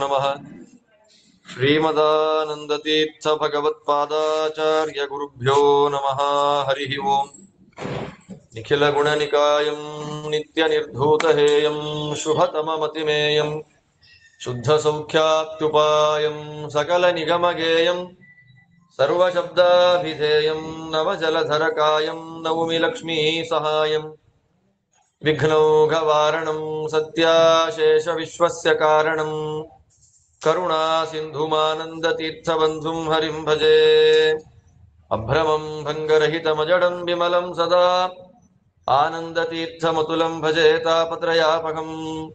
नमः। श्रीमदानन्दतीर्थ भगवत्पादाचार्य गुरुभ्यो नमः। हरिः ओम्। निखिल गुणनिकायं नित्यनिर्धूतहेयं शुभतममतिमेयं शुद्धसौख्याप्त्युपायं सकलनिगमगेयं सर्वशब्दाभिधेयं नवजलधरकायं नौमि लक्ष्मीः सहायम् विघ्नौघवारणं सत्याशेषविश्वस्य कारणं करुणासिन्धुमानन्दतीर्थबन्धुं हरिं भजे। अभ्रमं भङ्गरहितमजडं विमलं सदा आनन्दतीर्थमतुलं भजे तापत्रयापहम्।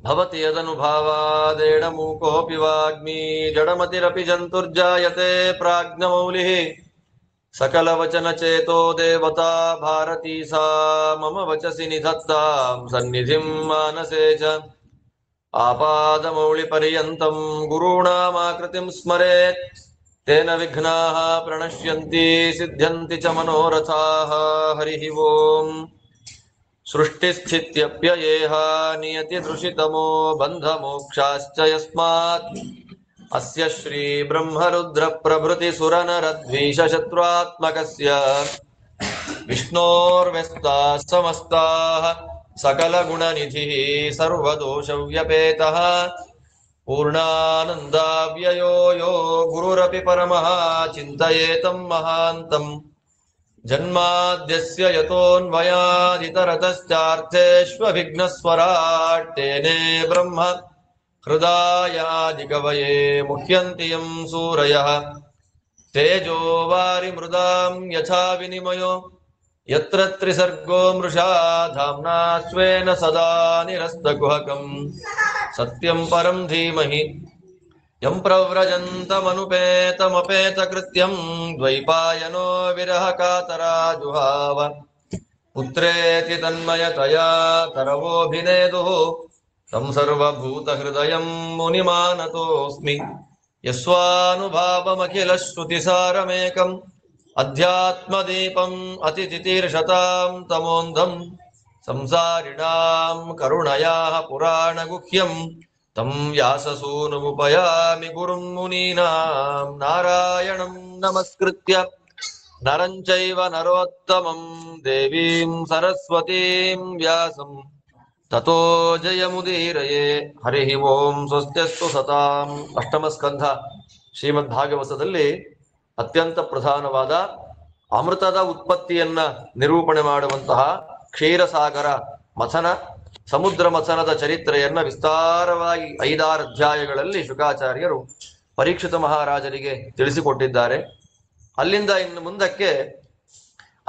भवति यदनुभावादेडमूकोऽपि वाग्मी जडमतिरपि जन्तुर्जायते प्राज्ञमौलिः सकलवचनचेतो देवता भारती सा मम वचसि निधत्तां सन्निधिं मानसे च। आपादमौलिपर्यन्तं गुरूणामाकृतिं स्मरेत् तेन विघ्नाः प्रणश्यन्ति सिद्ध्यन्ति च मनोरथाः। हरिः ओम्। सृष्टिस्थित्यप्ययेह नियतिदृशितमो बन्धमोक्षाश्च यस्मात् अस्य श्री ब्रह्मरुद्र प्रभृति सुरनरद्वीषशत्रुआत्मकस्य विष्णोर्व्यस्ताः समस्ताः सकलगुणनिधिः सर्वदोषव्यपेतः पूर्णानन्दाव्ययो यो गुरुरपि परमः चिन्तयेतं महान्तम्। जन्माद्यस्य यतोऽन्वयादितरतश्चार्थेष्वभिघ्नस्वराट् तेने ब्रह्म हृदायादिकवये मुह्यन्ति यं सूरयः तेजो वारिमृदां यथा विनिमयो यत्र त्रिसर्गो मृषा धाम्ना स्वेन सदा निरस्तकुहकम् सत्यं परं धीमहि यं प्रव्रजन्तमनुपेतमपेतकृत्यं द्वैपायनो विरहकातराजुहाव पुत्रेति तन्मयतया तरवोऽभिनेदुः तं सर्वभूतहृदयं मुनिमानतोऽस्मि। यस्वानुभावमखिलश्रुतिसारमेकम् अध्यात्मदीपम् अतिथितीर्षतां तमोन्धं संसारिणां करुणयाः पुराणगुह्यं तं व्याससूनुमुपयामि गुरुं मुनीनां नारायणं नमस्कृत्य नरं चैव नरोत्तमं देवीं सरस्वतीं व्यासं ततो जयमुदीरये। हरिः ओम्। ಸ್ವಸ್ತ್ಯಸ್ತು ಸತಾಂ. ಅಷ್ಟಮ ಸ್ಕಂಧ ಶ್ರೀಮದ್ಭಾಗವತದಲ್ಲಿ ಅತ್ಯಂತ ಪ್ರಧಾನವಾದ ಅಮೃತದ ಉತ್ಪತ್ತಿಯನ್ನ ನಿರೂಪಣೆ ಮಾಡುವಂತಹ ಕ್ಷೀರಸಾಗರ ಮಥನ ಸಮುದ್ರ ಮಥನದ ಚರಿತ್ರೆಯನ್ನ ವಿಸ್ತಾರವಾಗಿ 5-6 ಅಧ್ಯಾಯಗಳಲ್ಲಿ ಶುಕಾಚಾರ್ಯರು ಪರೀಕ್ಷಿತ ಮಹಾರಾಜರಿಗೆ ತಿಳಿಸಿಕೊಟ್ಟಿದ್ದಾರೆ. ಅಲ್ಲಿಂದ ಇನ್ನು ಮುಂದಕ್ಕೆ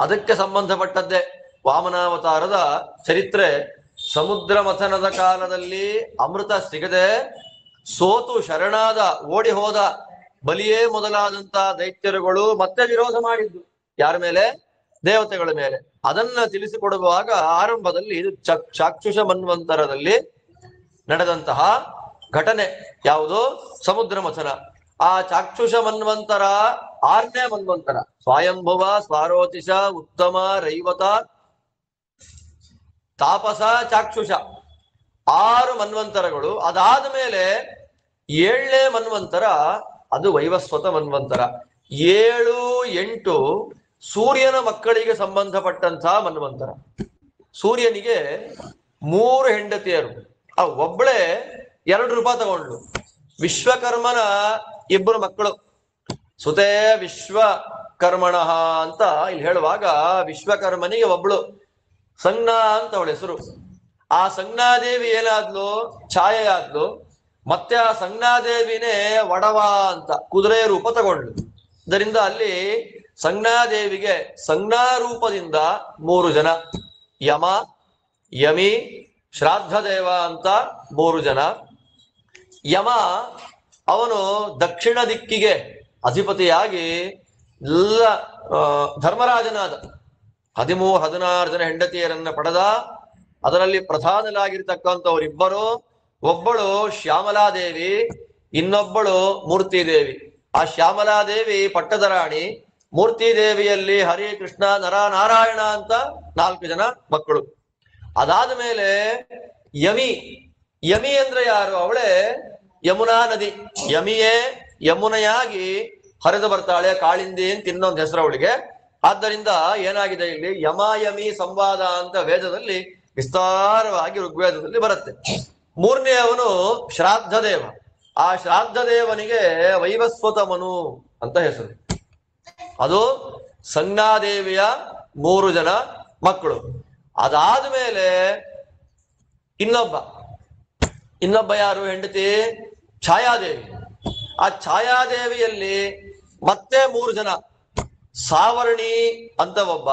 ಅದಕ್ಕೆ ಸಂಬಂಧಪಟ್ಟದ್ದೇ ವಾಮನಾವತಾರದ ಚರಿತ್ರೆ. ಸಮುದ್ರ ಮಥನದ ಕಾಲದಲ್ಲಿ ಅಮೃತ ಸಿಗದೆ ಸೋತು ಶರಣಾದ ಓಡಿ ಹೋದ ಬಲಿಯೇ ಮೊದಲಾದಂತ ದೈತ್ಯರುಗಳು ಮತ್ತೆ ವಿರೋಧ ಮಾಡಿದ್ದು ಯಾರ ಮೇಲೆ? ದೇವತೆಗಳ ಮೇಲೆ. ಅದನ್ನ ತಿಳಿಸಿಕೊಡುವಾಗ ಆರಂಭದಲ್ಲಿ ಇದು ಚಾಕ್ಷುಷ ಮನ್ವಂತರದಲ್ಲಿ ನಡೆದಂತಹ ಘಟನೆ ಯಾವುದು? ಸಮುದ್ರ ಮಥನ. ಆ ಚಾಕ್ಷುಷ ಮನ್ವಂತರ 6ನೇ ಮನ್ವಂತರ ಸ್ವಯಂಭುವ ಸ್ವಾರೋಚಿಷ ಉತ್ತಮ ರೈವತ ತಾಪಸ ಚಾಕ್ಷುಷ 6 ಮನ್ವಂತರಗಳು. ಅದಾದ ಮೇಲೆ 7ನೇ ಮನ್ವಂತರ ಅದು ವೈವಸ್ವತ ಮನ್ವಂತರ. 7, 8 ಸೂರ್ಯನ ಮಕ್ಕಳಿಗೆ ಸಂಬಂಧಪಟ್ಟಂತಹ ಮನ್ವಂತರ. ಸೂರ್ಯನಿಗೆ 3 ಹೆಂಡತಿಯರು, ಆ ಒಬ್ಬಳೇ 2 ರೂಪ ತಗೊಂಡ್ಲು. ವಿಶ್ವಕರ್ಮನ 2 ಮಕ್ಕಳು ಸುತೇ ವಿಶ್ವಕರ್ಮಣ ಅಂತ ಇಲ್ಲಿ ಹೇಳುವಾಗ ವಿಶ್ವಕರ್ಮನಿಗೆ ಒಬ್ಳು ಸಂಜ್ಞಾ ಅಂತ ಅವಳ ಹೆಸರು. ಆ ಸಂಜ್ಞಾದೇವಿ ಏನಾದ್ಲು? ಛಾಯೆ ಆದ್ಲು. ಮತ್ತೆ ಆ ಸಂಜ್ಞಾದೇವಿನೇ ವಡವ ಅಂತ ಕುದುರೆ ರೂಪ ತಗೊಂಡ್ಲು. ಇದರಿಂದ ಅಲ್ಲಿ ಸಂಜ್ಞಾದೇವಿಗೆ ಸಂಜ್ಞಾ ರೂಪದಿಂದ 3 ಜನ, ಯಮ, ಯಮಿ, ಶ್ರಾದ್ದ ದೇವ ಅಂತ 3 ಜನ. ಯಮ ಅವನು ದಕ್ಷಿಣ ದಿಕ್ಕಿಗೆ ಅಧಿಪತಿಯಾಗಿ ಎಲ್ಲ ಧರ್ಮರಾಜನಾದ 13-16 ಜನ ಹೆಂಡತಿಯರನ್ನ ಪಡೆದ. ಅದರಲ್ಲಿ ಪ್ರಧಾನರಾಗಿರ್ತಕ್ಕಂಥವರಿಬ್ಬರು, ಒಬ್ಬಳು ಶ್ಯಾಮಲಾದೇವಿ, ಇನ್ನೊಬ್ಬಳು ಮೂರ್ತಿದೇವಿ. ಆ ಶ್ಯಾಮಲಾದೇವಿ ಪಟ್ಟದ ರಾಣಿ, ಮೂರ್ತಿದೇವಿಯಲ್ಲಿ ಹರಿ, ಕೃಷ್ಣ, ನರ, ನಾರಾಯಣ ಅಂತ 4 ಜನ ಮಕ್ಕಳು. ಅದಾದ ಮೇಲೆ ಯಮಿ. ಯಮಿ ಅಂದ್ರೆ ಯಾರು? ಅವಳೇ ಯಮುನಾ ನದಿ, ಯಮಿಯೇ ಯಮುನೆಯಾಗಿ ಹರಿದು ಬರ್ತಾಳೆ, ಕಾಳಿಂದಿ ಅಂತ ಇನ್ನೊಂದು ಹೆಸರು ಅವಳಿಗೆ. ಆದ್ದರಿಂದ ಏನಾಗಿದೆ ಇಲ್ಲಿ, ಯಮಯಮಿ ಸಂವಾದ ಅಂತ ವೇದದಲ್ಲಿ ವಿಸ್ತಾರವಾಗಿ ಋಗ್ವೇದದಲ್ಲಿ ಬರುತ್ತೆ. ಮೂರನೆಯವನು ಶ್ರಾದ್ದ ದೇವ. ಆ ಶ್ರಾದ್ದ ದೇವನಿಗೆ ವೈವಸ್ವತ ಮನು ಅಂತ ಹೆಸರು. ಅದು ಸಂಜ್ಞಾದೇವಿಯ 3 ಜನ ಮಕ್ಕಳು. ಅದಾದ ಮೇಲೆ ಇನ್ನೊಬ್ಬ ಯಾರು ಹೆಂಡತಿ? ಛಾಯಾದೇವಿ. ಆ ಛಾಯಾದೇವಿಯಲ್ಲಿ ಮತ್ತೆ 3 ಜನ, ಸಾವರ್ಣಿ ಅಂತ ಒಬ್ಬ,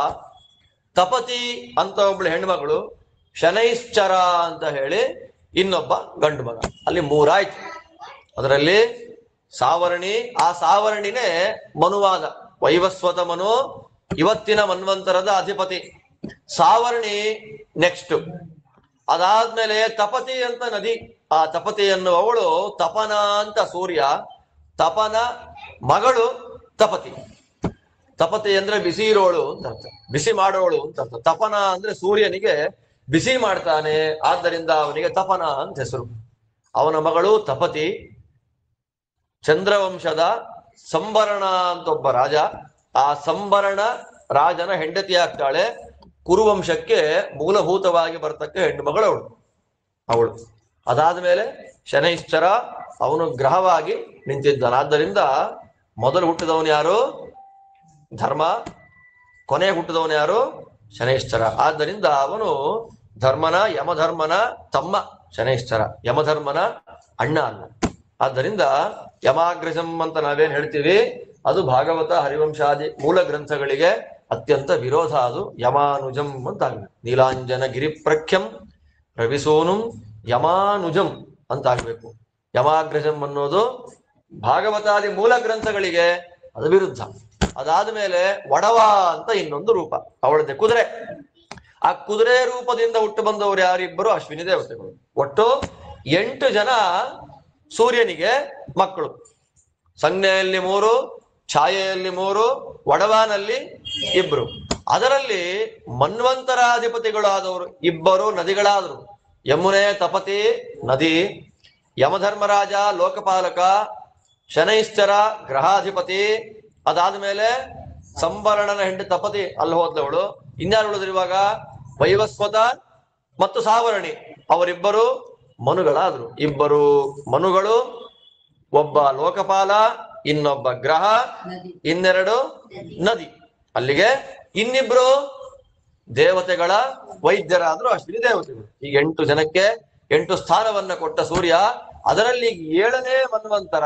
ತಪತಿ ಅಂತ ಒಬ್ಳು ಹೆಣ್ಮಗಳು, ಶನೈಶ್ಚರ ಅಂತ ಹೇಳಿ ಇನ್ನೊಬ್ಬ ಗಂಡು ಮಗ. ಅಲ್ಲಿ 3 ಆಯ್ತು. ಅದರಲ್ಲಿ ಸಾವರ್ಣಿ, ಆ ಸಾವರ್ಣಿನೇ ಮನುವಾದ ವೈವಸ್ವತ ಮನು, ಇವತ್ತಿನ ಮನ್ವಂತರದ ಅಧಿಪತಿ. ಸಾವರ್ಣಿ ನೆಕ್ಸ್ಟ್. ಅದಾದ್ಮೇಲೆ ತಪತಿ ಅಂತ ನದಿ. ಆ ತಪತಿ ಎನ್ನುವವಳು ತಪನ ಅಂತ ಸೂರ್ಯ, ತಪನ ಮಗಳು ತಪತಿ. ತಪತಿ ಅಂದ್ರೆ ಬಿಸಿ ಇರೋಳು ಅಂತ ಅರ್ಥ, ಬಿಸಿ ಮಾಡೋಳು ಅಂತ ಅರ್ಥ. ತಪನ ಅಂದ್ರೆ ಸೂರ್ಯನಿಗೆ ಬಿಸಿ ಮಾಡ್ತಾನೆ, ಆದ್ದರಿಂದ ಅವನಿಗೆ ತಪನ ಅಂತ ಹೆಸರು. ಅವನ ಮಗಳು ತಪತಿ. ಚಂದ್ರವಂಶದ ಸಂಬರಣ ಅಂತ ಒಬ್ಬ ರಾಜ, ಆ ಸಂಬರಣ ರಾಜನ ಹೆಂಡತಿ ಆಗ್ತಾಳೆ. ಕುರುವಂಶಕ್ಕೆ ಮೂಲಭೂತವಾಗಿ ಬರ್ತಕ್ಕ ಹೆಣ್ಣು ಮಗಳು ಅವಳು. ಅದಾದ್ಮೇಲೆ ಶನೈಶ್ಚರ, ಅವನು ಗ್ರಹವಾಗಿ ನಿಂತಿದ್ದಾನೆ. ಆದ್ದರಿಂದ ಮೊದಲು ಹುಟ್ಟಿದವನು ಯಾರು? ಧರ್ಮ. ಕೊನೆ ಹುಟ್ಟಿದವನು ಯಾರು? ಶನೈಶ್ಚರ. ಆದ್ದರಿಂದ ಅವನು ಯಮಧರ್ಮನ ತಮ್ಮ ಶನೈಶ್ಚರ, ಯಮಧರ್ಮನ ಅಣ್ಣ ಅಲ್ಲ. ಆದ್ದರಿಂದ ಯಮಾಗ್ರಜಂ ಅಂತ ನಾವೇನ್ ಹೇಳ್ತೀವಿ, ಅದು ಭಾಗವತ ಹರಿವಂಶಾದಿ ಮೂಲ ಗ್ರಂಥಗಳಿಗೆ ಅತ್ಯಂತ ವಿರೋಧ. ಅದು ಯಮಾನುಜಂ ಅಂತ ಆಗ್ಬೇಕು. ನೀಲಾಂಜನ ಗಿರಿಪ್ರಖ್ಯಂ ರವಿಸೋನುಂ ಯಮಾನುಜಂ ಅಂತ ಆಗ್ಬೇಕು. ಯಮಾಗ್ರಜಂ ಅನ್ನೋದು ಭಾಗವತಾದಿ ಮೂಲ ಗ್ರಂಥಗಳಿಗೆ ಅದು ವಿರುದ್ಧ. ಅದಾದ ಮೇಲೆ ಒಡವ ಅಂತ ಇನ್ನೊಂದು ರೂಪ, ಅವಳದೆ ಕುದುರೆ. ಆ ಕುದುರೆ ರೂಪದಿಂದ ಹುಟ್ಟು ಬಂದವರು ಯಾರಿಬ್ಬರು? ಅಶ್ವಿನಿ ದೇವತೆಗಳು. ಒಟ್ಟು 8 ಜನ ಸೂರ್ಯನಿಗೆ ಮಕ್ಕಳು. ಸಂಜ್ಞೆಯಲ್ಲಿ 3, ಛಾಯೆಯಲ್ಲಿ 3, ಒಡವಾನಲ್ಲಿ 2. ಅದರಲ್ಲಿ ಮನ್ವಂತರಾಧಿಪತಿಗಳಾದವರು 2 ನದಿಗಳಾದರು. ಯಮುನೆ ತಪತಿ ನದಿ, ಯಮಧರ್ಮರಾಜ ಲೋಕಪಾಲಕ, ಶನೈಶ್ಚರ ಗ್ರಹಾಧಿಪತಿ. ಅದಾದ ಮೇಲೆ ಸಂಬರಣನ ಹೆಂಡತಿ ತಪತಿ ಅಲ್ಲಿ ಹೋದವಳು. ಇನ್ಯಾರು ಉಳಿದ್ರು ಇವಾಗ? ವೈವಸ್ವತ ಮತ್ತು ಸಾವರ್ಣಿ, ಅವರಿಬ್ಬರು ಮನುಗಳಾದ್ರು. 2 ಮನುಗಳು, ಒಬ್ಬ ಲೋಕಪಾಲ, ಇನ್ನೊಬ್ಬ ಗ್ರಹ, 2 ನದಿ. ಅಲ್ಲಿಗೆ 2 ದೇವತೆಗಳ ವೈದ್ಯರಾದ್ರು ಅಶ್ವಿನಿ ದೇವತೆಗಳು. ಈಗ 8 ಜನಕ್ಕೆ 8 ಸ್ಥಾನವನ್ನ ಕೊಟ್ಟ ಸೂರ್ಯ. ಅದರಲ್ಲಿ 7ನೇ ಮನ್ವಂತರ